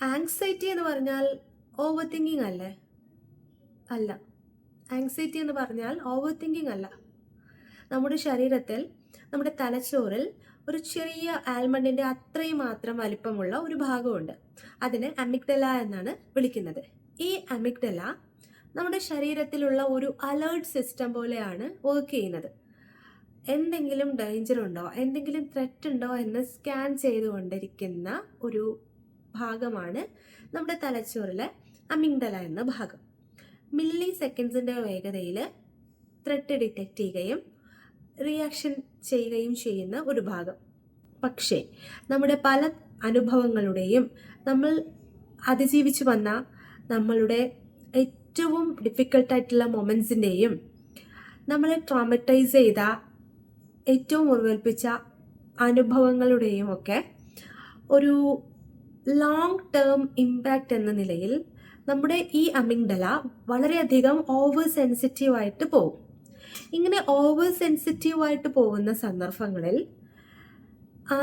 Anxiety എന്ന് പറഞ്ഞാൽ over thinking അല്ലേ? അല്ല. ആങ്സൈറ്റി എന്ന് പറഞ്ഞാൽ ഓവർ തിങ്കിങ് അല്ല. നമ്മുടെ ശരീരത്തിൽ, നമ്മുടെ തലച്ചോറിൽ ഒരു ചെറിയ ആൽമണ്ടിൻ്റെ അത്രയും മാത്രം വലിപ്പമുള്ള ഒരു ഭാഗമുണ്ട്. അതിന് അമിഗ്ഡല എന്നാണ് വിളിക്കുന്നത്. ഈ അമിഗ്ഡല നമ്മുടെ ശരീരത്തിലുള്ള ഒരു അലേർട്ട് സിസ്റ്റം പോലെയാണ് വർക്ക് ചെയ്യുന്നത്. എന്തെങ്കിലും ഡേഞ്ചർ ഉണ്ടോ, എന്തെങ്കിലും ത്രെറ്റ് ഉണ്ടോ എന്ന് സ്കാൻ ചെയ്തുകൊണ്ടിരിക്കുന്ന ഒരു ഭാഗമാണ് നമ്മുടെ തലച്ചോറിലെ അമിഗ്ഡല എന്ന ഭാഗം. മില്ലി സെക്കൻഡ്സിൻ്റെ വേഗതയിൽ ത്രെറ്റ് ഡിറ്റക്റ്റ് ചെയ്യുകയും റിയാക്ഷൻ ചെയ്യുകയും ചെയ്യുന്ന ഒരു ഭാഗം. പക്ഷേ നമ്മുടെ പല അനുഭവങ്ങളുടെയും നമ്മൾ അതിജീവിച്ചു വന്ന നമ്മളുടെ ഏറ്റവും ഡിഫിക്കൽട്ടായിട്ടുള്ള മൊമെൻറ്റ്സിൻ്റെയും നമ്മളെ ട്രോമറ്റൈസ് ചെയ്ത ഏറ്റവും മുറിവേൽപ്പിച്ച അനുഭവങ്ങളുടെയും ഒക്കെ ഒരു ലോങ് ടേം ഇമ്പാക്റ്റ് എന്ന നിലയിൽ നമ്മുടെ ഈ അമിഗ്ഡല വളരെയധികം ഓവർ സെൻസിറ്റീവായിട്ട് പോകും. ഇങ്ങനെ ഓവർ സെൻസിറ്റീവായിട്ട് പോകുന്ന സന്ദർഭങ്ങളിൽ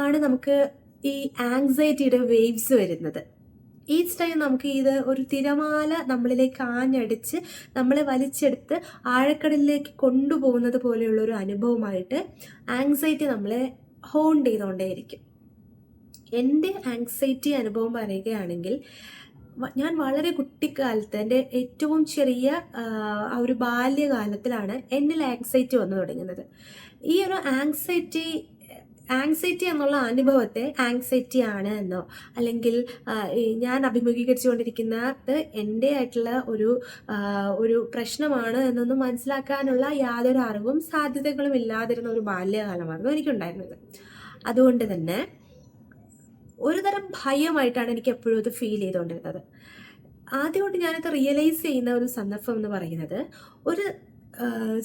ആണ് നമുക്ക് ഈ ആങ്സൈറ്റിയുടെ വേവ്സ് വരുന്നത്. ഈച്ച് ടൈം നമുക്ക് ഇത് ഒരു തിരമാല നമ്മളിലേക്ക് ആഞ്ഞടിച്ച് നമ്മളെ വലിച്ചെടുത്ത് ആഴക്കടലിലേക്ക് കൊണ്ടുപോകുന്നത് പോലെയുള്ളൊരു അനുഭവമായിട്ട് ആങ്സൈറ്റി നമ്മളെ ഹോണ്ട് ചെയ്തുകൊണ്ടേയിരിക്കും. എൻ്റെ ആങ്സൈറ്റി അനുഭവം പറയുകയാണെങ്കിൽ, ഞാൻ വളരെ കുട്ടിക്കാലത്ത്, എൻ്റെ ഏറ്റവും ചെറിയ ആ ഒരു ബാല്യകാലത്തിലാണ് എന്നിൽ ആങ്സൈറ്റി വന്നു തുടങ്ങുന്നത്. ഈ ഒരു ആങ്സൈറ്റി എന്നുള്ള അനുഭവത്തെ ആങ്സൈറ്റി ആണ് എന്നോ അല്ലെങ്കിൽ ഞാൻ അഭിമുഖീകരിച്ചുകൊണ്ടിരിക്കുന്നത് എൻ്റെ ആയിട്ടുള്ള ഒരു പ്രശ്നമാണ് എന്നൊന്നും മനസ്സിലാക്കാനുള്ള യാതൊരു അറിവും സാധ്യതകളും ഇല്ലാതിരുന്ന ഒരു ബാല്യകാലമായിരുന്നു എനിക്കുണ്ടായിരുന്നത്. അതുകൊണ്ട് തന്നെ ഒരു തരം ഭയമായിട്ടാണ് എനിക്ക് എപ്പോഴും അത് ഫീൽ ചെയ്തുകൊണ്ടിരുന്നത്. ആദ്യമായിട്ട് ഞാനത് റിയലൈസ് ചെയ്യുന്ന ഒരു സന്ദർഭം എന്ന് പറയുന്നത്, ഒരു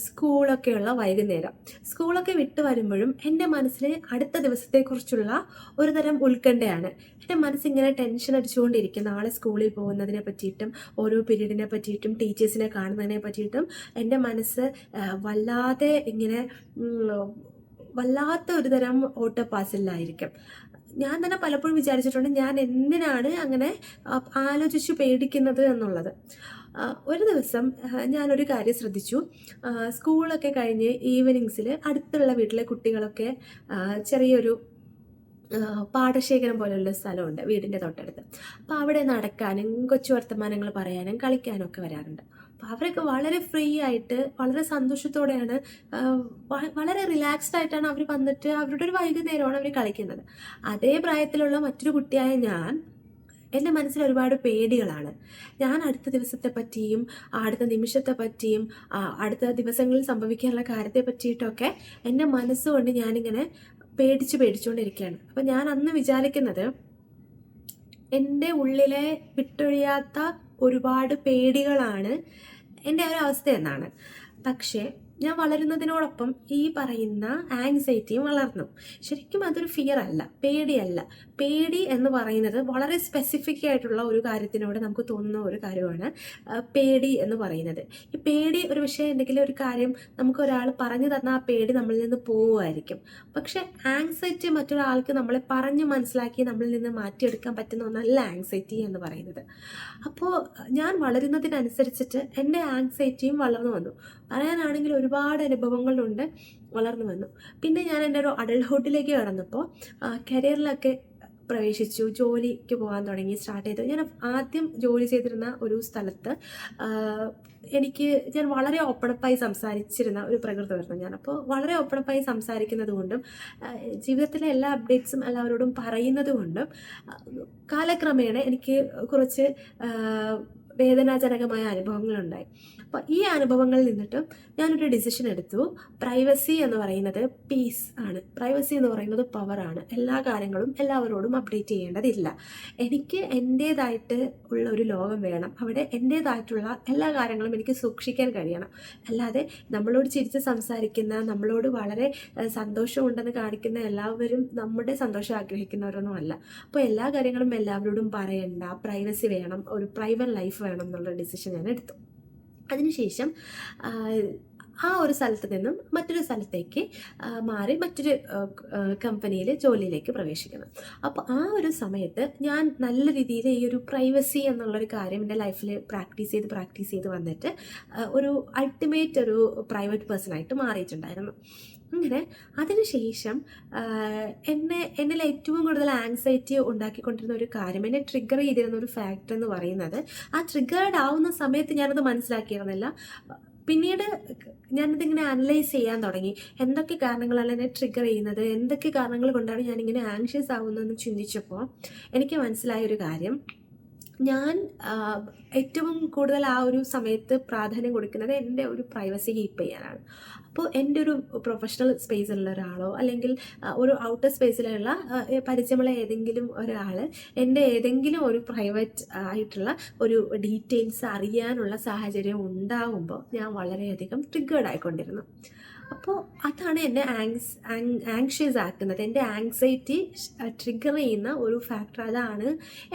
സ്കൂളൊക്കെയുള്ള വൈകുന്നേരം, സ്കൂളൊക്കെ വിട്ട് വരുമ്പോഴും എൻ്റെ മനസ്സിൽ അടുത്ത ദിവസത്തെക്കുറിച്ചുള്ള ഒരു തരം ഉത്കണ്ഠയാണ്. എൻ്റെ മനസ്സിങ്ങനെ ടെൻഷൻ അടിച്ചുകൊണ്ടിരിക്കും. നാളെ സ്കൂളിൽ പോകുന്നതിനെ പറ്റിയിട്ടും ഓരോ പീരീഡിനെ പറ്റിയിട്ടും ടീച്ചേഴ്സിനെ കാണുന്നതിനെ പറ്റിയിട്ടും എൻ്റെ മനസ്സ് വല്ലാത്ത ഒരു തരം ഓട്ടപ്പാസിലായിരിക്കും. ഞാൻ തന്നെ പലപ്പോഴും വിചാരിച്ചിട്ടുണ്ട്, ഞാൻ എന്തിനാണ് അങ്ങനെ ആലോചിച്ചു പേടിക്കുന്നത് എന്നുള്ളത്. ഒരു ദിവസം ഞാനൊരു കാര്യം ശ്രദ്ധിച്ചു. സ്കൂളൊക്കെ കഴിഞ്ഞ് ഈവനിങ്സിൽ അടുത്തുള്ള വീട്ടിലെ കുട്ടികളൊക്കെ ചെറിയൊരു പാടശേഖരം പോലെയുള്ള സ്ഥലമുണ്ട് വീടിൻ്റെ തൊട്ടടുത്ത്. അപ്പോൾ അവിടെ നടക്കാനും കൊച്ചു വർത്തമാനങ്ങൾ പറയാനും കളിക്കാനും ഒക്കെ വരാറുണ്ട്. അപ്പോൾ അവരൊക്കെ വളരെ ഫ്രീ ആയിട്ട് വളരെ സന്തോഷത്തോടെയാണ്, വളരെ റിലാക്സ്ഡ് ആയിട്ടാണ് അവർ വന്നിട്ട് അവരുടെ ഒരു വൈകുന്നേരമാണ് അവർ കളിക്കുന്നത്. അതേ പ്രായത്തിലുള്ള മറ്റൊരു കുട്ടിയായ എൻ്റെ മനസ്സിൽ ഒരുപാട് പേടികളാണ്. ഞാൻ അടുത്ത ദിവസത്തെ പറ്റിയും അടുത്ത നിമിഷത്തെ പറ്റിയും അടുത്ത ദിവസങ്ങളിൽ സംഭവിക്കാനുള്ള കാര്യത്തെ പറ്റിയിട്ടൊക്കെ എൻ്റെ മനസ്സുകൊണ്ട് ഞാനിങ്ങനെ പേടിച്ചുകൊണ്ടിരിക്കുകയാണ്. അപ്പം ഞാൻ അന്ന് വിചാരിക്കുന്നത്, എൻ്റെ ഉള്ളിലെ വിട്ടൊഴിയാത്ത ഒരുപാട് പേടികളാണ് എൻ്റെ ഒരു അവസ്ഥ എന്നാണ്. പക്ഷേ ഞാൻ വളരുന്നതിനോടൊപ്പം ഈ പറയുന്ന ആങ്സൈറ്റിയും വളർന്നു. ശരിക്കും അതൊരു ഫിയർ അല്ല, പേടിയല്ല. പേടി എന്ന് പറയുന്നത് വളരെ സ്പെസിഫിക് ആയിട്ടുള്ള ഒരു കാര്യത്തിനോട് നമുക്ക് തോന്നുന്ന ഒരു കാര്യമാണ് പേടി എന്ന് പറയുന്നത്. ഈ പേടി ഒരു പക്ഷേ എന്തെങ്കിലും ഒരു കാര്യം നമുക്കൊരാൾ പറഞ്ഞു തന്നാൽ ആ പേടി നമ്മളിൽ നിന്ന് പോവുമായിരിക്കും. പക്ഷേ ആങ്സൈറ്റി മറ്റൊരാൾക്ക് നമ്മളെ പറഞ്ഞ് മനസ്സിലാക്കി നമ്മളിൽ നിന്ന് മാറ്റിയെടുക്കാൻ പറ്റുന്ന ഒന്നല്ല ആങ്സൈറ്റി എന്ന് പറയുന്നത്. അപ്പോൾ ഞാൻ വളരുന്നതിനനുസരിച്ചിട്ട് എൻ്റെ ആങ്സൈറ്റിയും വളർന്നു വന്നു. പറയാനാണെങ്കിൽ ഒരുപാട് അനുഭവങ്ങളുണ്ട്, വളർന്നു വന്നു. പിന്നെ ഞാൻ എൻ്റെ ഒരു അഡൾട്ട്ഹുഡിലേക്ക് കടന്നപ്പോൾ കരിയറിലൊക്കെ പ്രവേശിച്ചു, ജോലിക്ക് പോകാൻ സ്റ്റാർട്ട് ചെയ്തു. ഞാൻ ആദ്യം ജോലി ചെയ്തിരുന്ന ഒരു സ്ഥലത്ത് ഞാൻ വളരെ ഓപ്പണപ്പായി സംസാരിച്ചിരുന്ന ഒരു പ്രകൃതമായിരുന്നു ഞാൻ. അപ്പോൾ വളരെ ഓപ്പണപ്പായി സംസാരിക്കുന്നത് കൊണ്ടും ജീവിതത്തിലെ എല്ലാ അപ്ഡേറ്റ്സും എല്ലാവരോടും പറയുന്നത് കൊണ്ടും കാലക്രമേണ എനിക്ക് കുറച്ച് വേദനാജനകമായ അനുഭവങ്ങളുണ്ടായി. അപ്പോൾ ഈ അനുഭവങ്ങളിൽ നിന്നിട്ടും ഞാനൊരു ഡിസിഷൻ എടുത്തു. പ്രൈവസി എന്ന് പറയുന്നത് പീസ് ആണ്, പ്രൈവസി എന്ന് പറയുന്നത് പവറാണ്. എല്ലാ കാര്യങ്ങളും എല്ലാവരോടും അപ്ഡേറ്റ് ചെയ്യേണ്ടതില്ല. എനിക്ക് എൻ്റേതായിട്ട് ഉള്ള ഒരു ലോകം വേണം. അവിടെ എൻ്റേതായിട്ടുള്ള എല്ലാ കാര്യങ്ങളും എനിക്ക് സൂക്ഷിക്കാൻ കഴിയണം. അല്ലാതെ നമ്മളോട് ചിരിച്ച് സംസാരിക്കുന്ന, നമ്മളോട് വളരെ സന്തോഷമുണ്ടെന്ന് കാണിക്കുന്ന എല്ലാവരും നമ്മുടെ സന്തോഷം ആഗ്രഹിക്കുന്നവരൊന്നും അല്ല. അപ്പോൾ എല്ലാ കാര്യങ്ങളും എല്ലാവരോടും പറയണ്ട, പ്രൈവസി വേണം, ഒരു പ്രൈവറ്റ് ലൈഫ് വേണം എന്നുള്ള ഡിസിഷൻ ഞാൻ എടുത്തു. അതിനുശേഷം ആ ഒരു സ്ഥലത്ത് നിന്നും മറ്റൊരു സ്ഥലത്തേക്ക് മാറി മറ്റൊരു കമ്പനിയിൽ ജോലിയിലേക്ക് പ്രവേശിക്കണം. അപ്പോൾ ആ ഒരു സമയത്ത് ഞാൻ നല്ല രീതിയിൽ ഈ ഒരു പ്രൈവസി എന്നുള്ളൊരു കാര്യം എൻ്റെ ലൈഫിൽ പ്രാക്ടീസ് ചെയ്ത് വന്നിട്ട് ഒരു അൾട്ടിമേറ്റ് ഒരു പ്രൈവറ്റ് പേഴ്സണായിട്ട് മാറിയിട്ടുണ്ടായിരുന്നു. അങ്ങനെ അതിനുശേഷം എന്നിൽ ഏറ്റവും കൂടുതൽ ആങ്സൈറ്റി ഉണ്ടാക്കിക്കൊണ്ടിരുന്ന ഒരു കാര്യം, എന്നെ ട്രിഗർ ചെയ്തിരുന്ന ഒരു ഫാക്ടർ എന്ന് പറയുന്നത്, ആ ട്രിഗേർഡ് ആവുന്ന സമയത്ത് ഞാനത് മനസ്സിലാക്കിയിരുന്നില്ല. പിന്നീട് ഞാനതിങ്ങനെ അനലൈസ് ചെയ്യാൻ തുടങ്ങി. എന്തൊക്കെ കാരണങ്ങളാണ് എന്നെ ട്രിഗർ ചെയ്യുന്നത്, എന്തൊക്കെ കാരണങ്ങൾ കൊണ്ടാണ് ഞാനിങ്ങനെ ആങ്ഷ്യസ് ആവുന്നതെന്ന് ചിന്തിച്ചപ്പോൾ എനിക്ക് മനസ്സിലായ ഒരു കാര്യം, ഞാൻ ഏറ്റവും കൂടുതൽ ആ ഒരു സമയത്ത് പ്രാധാന്യം കൊടുക്കുന്നത് എൻ്റെ ഒരു പ്രൈവസി കീപ്പ് ചെയ്യാനാണ്. അപ്പോൾ എൻ്റെ ഒരു പ്രൊഫഷണൽ സ്പേസിലുള്ള ഒരാളോ അല്ലെങ്കിൽ ഒരു ഔട്ടർ സ്പേസിലുള്ള പരിചയമുള്ള ഏതെങ്കിലും ഒരാൾ എൻ്റെ ഏതെങ്കിലും ഒരു പ്രൈവറ്റ് ആയിട്ടുള്ള ഒരു ഡീറ്റെയിൽസ് അറിയാനുള്ള സാഹചര്യം ഉണ്ടാകുമ്പോൾ ഞാൻ വളരെയധികം ട്രിഗേർഡ് ആയിക്കൊണ്ടിരുന്നു. അപ്പോൾ അതാണ് എന്നെ ആങ്ഷ്യസ് ആക്കുന്നത്, എൻ്റെ ആങ്സൈറ്റി ട്രിഗർ ചെയ്യുന്ന ഒരു ഫാക്ടർ അതാണ്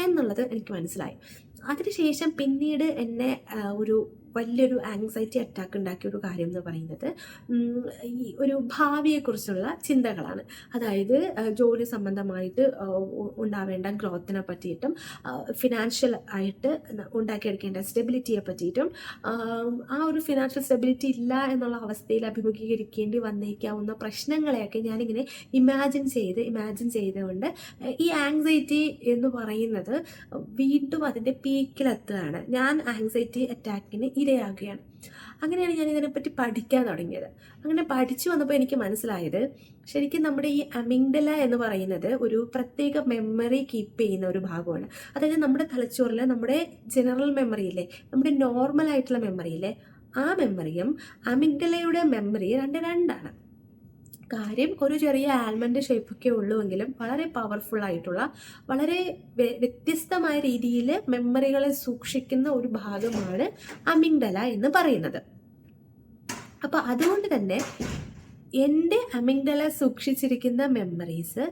എന്നുള്ളത് എനിക്ക് മനസ്സിലായി. അതിനുശേഷം പിന്നീട് എന്നെ ഒരു വലിയൊരു ആങ്സൈറ്റി അറ്റാക്ക് ഉണ്ടാക്കിയ ഒരു കാര്യം എന്ന് പറയുന്നത് ഈ ഒരു ഭാവിയെക്കുറിച്ചുള്ള ചിന്തകളാണ്. അതായത് ജോലി സംബന്ധമായിട്ട് ഉണ്ടാവേണ്ട ഗ്രോത്തിനെ പറ്റിയിട്ടും ഫിനാൻഷ്യൽ ആയിട്ട് ഉണ്ടാക്കിയെടുക്കേണ്ട സ്റ്റെബിലിറ്റിയെ പറ്റിയിട്ടും ആ ഒരു ഫിനാൻഷ്യൽ സ്റ്റെബിലിറ്റി ഇല്ല എന്നുള്ള അവസ്ഥയിൽ അഭിമുഖീകരിക്കേണ്ടി വന്നേക്കാവുന്ന പ്രശ്നങ്ങളെയൊക്കെ ഞാനിങ്ങനെ ഇമാജിൻ ചെയ്തുകൊണ്ട് ഈ ആങ്സൈറ്റി എന്ന് പറയുന്നത് വീണ്ടും അതിൻ്റെ പീക്കിലെത്തുകയാണ്. ഞാൻ ആങ്സൈറ്റി അറ്റാക്കിന് ഇരയാകുകയാണ്. അങ്ങനെയാണ് ഞാൻ ഇതിനെപ്പറ്റി പഠിക്കാൻ തുടങ്ങിയത്. അങ്ങനെ പഠിച്ചു വന്നപ്പോൾ എനിക്ക് മനസ്സിലായത്, ശരിക്കും നമ്മുടെ ഈ അമിഗ്ഡല എന്ന് പറയുന്നത് ഒരു പ്രത്യേക മെമ്മറി കീപ്പ് ചെയ്യുന്ന ഒരു ഭാഗമാണ്. അതായത് നമ്മുടെ തലച്ചോറിൽ നമ്മുടെ ജനറൽ മെമ്മറി ഇല്ലേ, നമ്മുടെ നോർമൽ ആയിട്ടുള്ള മെമ്മറി ഇല്ലേ, ആ മെമ്മറിയും അമിഗ്ഡലയുടെ മെമ്മറി രണ്ടാണ്. കാര്യം ഒരു ചെറിയ ആൽമണ്ട് ഷേപ്പൊക്കെ ഉള്ളുവെങ്കിലും വളരെ പവർഫുൾ ആയിട്ടുള്ള വളരെ വ്യത്യസ്തമായ രീതിയിൽ മെമ്മറികളെ സൂക്ഷിക്കുന്ന ഒരു ഭാഗമാണ് അമിഗ്ഡല എന്ന് പറയുന്നത്. അപ്പോൾ അതുകൊണ്ട് തന്നെ എൻ്റെ അമിഗ്ഡല സൂക്ഷിച്ചിരിക്കുന്ന മെമ്മറീസ്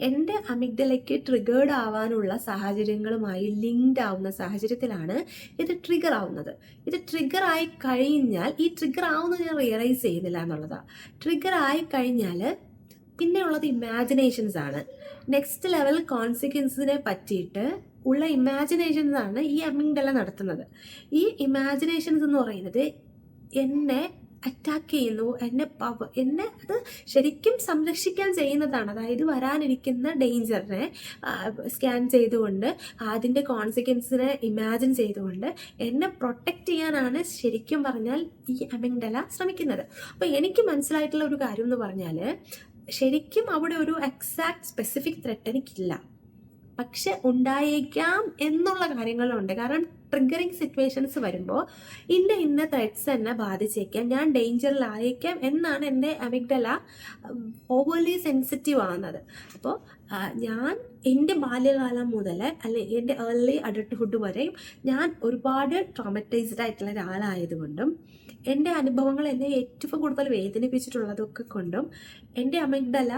എൻ്റെ അമിഗ്ഡലയ്ക്ക് ട്രിഗേർഡ് ആവാനുള്ള സാഹചര്യങ്ങളുമായി ലിങ്ക്ഡ് ആവുന്ന സാഹചര്യത്തിലാണ് ഇത് ട്രിഗർ ആവുന്നത്. ഇത് ട്രിഗർ ആയി കഴിഞ്ഞാൽ, ഈ ട്രിഗർ ആവുന്നത് ഞാൻ റിയലൈസ് ചെയ്യുന്നില്ല എന്നുള്ളതാണ്. ട്രിഗർ ആയി കഴിഞ്ഞാൽ പിന്നെ ഉള്ളത് ഇമാജിനേഷൻസ് ആണ്. നെക്സ്റ്റ് ലെവൽ കോൺസിക്വൻസിനെ പറ്റിയിട്ട് ഉള്ള ഇമാജിനേഷൻസ് ആണ് ഈ അമിഗ്ഡല നടത്തുന്നത്. ഈ ഇമാജിനേഷൻസ് എന്ന് പറയുന്നത് എന്നെ അറ്റാക്ക് ചെയ്യുന്നു, എന്നെ അത് ശരിക്കും സംരക്ഷിക്കാൻ ചെയ്യുന്നതാണ്. അതായത് വരാനിരിക്കുന്ന ഡേഞ്ചറിനെ സ്കാൻ ചെയ്തുകൊണ്ട് അതിൻ്റെ കോൺസിക്വൻസിനെ ഇമാജിൻ ചെയ്തുകൊണ്ട് എന്നെ പ്രൊട്ടക്റ്റ് ചെയ്യാനാണ് ശരിക്കും പറഞ്ഞാൽ ഈ അമിഗ്ഡല ശ്രമിക്കുന്നത്. അപ്പോൾ എനിക്ക് മനസ്സിലായിട്ടുള്ള ഒരു കാര്യം എന്ന് പറഞ്ഞാൽ, ശരിക്കും അവിടെ ഒരു എക്സാക്ട് സ്പെസിഫിക് ത്രെറ്റ് എനിക്കില്ല, പക്ഷെ ഉണ്ടായേക്കാം എന്നുള്ള കാര്യങ്ങളുണ്ട്. കാരണം ട്രിഗറിങ് സിറ്റുവേഷൻസ് വരുമ്പോൾ ഇന്ന ത്രെറ്റ്സ് എന്നെ ബാധിച്ചേക്കാം, ഞാൻ ഡേഞ്ചറിലായേക്കാം എന്നാണ് എൻ്റെ അമിഗ്ഡല ഓവർലി സെൻസിറ്റീവ് ആവുന്നത്. അപ്പോൾ ഞാൻ എൻ്റെ ബാല്യകാലം മുതൽ അല്ലെങ്കിൽ എൻ്റെ ഏർലി അഡൾട്ട്ഹുഡ് വരെയും ഞാൻ ഒരുപാട് ട്രോമറ്റൈസ്ഡ് ആയിട്ടുള്ള ഒരാളായതുകൊണ്ടും എൻ്റെ അനുഭവങ്ങൾ എന്നെ ഏറ്റവും കൂടുതൽ വേദനിപ്പിച്ചിട്ടുള്ളതൊക്കെ കൊണ്ടും എൻ്റെ അമിഗ്ഡല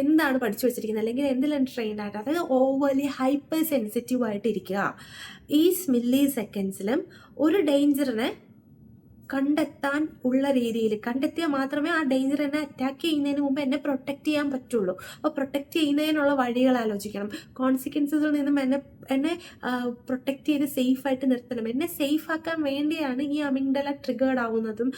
എന്താണ് പഠിച്ചു വെച്ചിരിക്കുന്നത് അല്ലെങ്കിൽ എന്തിലാണ് ട്രെയിൻഡ് ആയിട്ട്, അതായത് ഓവർലി ഹൈപ്പർ സെൻസിറ്റീവ് ആയിട്ടിരിക്കുക. ഈ മില്ലി സെക്കൻഡ്സിലും ഒരു ഡേഞ്ചറിനെ കണ്ടെത്താൻ ഉള്ള രീതിയിൽ കണ്ടെത്തിയാൽ മാത്രമേ ആ ഡേഞ്ചർ എന്നെ അറ്റാക്ക് ചെയ്യുന്നതിന് മുമ്പ് എന്നെ പ്രൊട്ടക്റ്റ് ചെയ്യാൻ പറ്റുള്ളൂ. അപ്പോൾ പ്രൊട്ടക്റ്റ് ചെയ്യുന്നതിനുള്ള വഴികൾ ആലോചിക്കണം. കോൺസിക്വൻസിൽ നിന്നും എന്നെ പ്രൊട്ടക്റ്റ് ചെയ്ത് സേഫായിട്ട് നിർത്തണം. എന്നെ സേഫ് ആക്കാൻ വേണ്ടിയാണ് ഈ അമിഗ്ഡല ട്രിഗേർഡ് ആവുന്നതും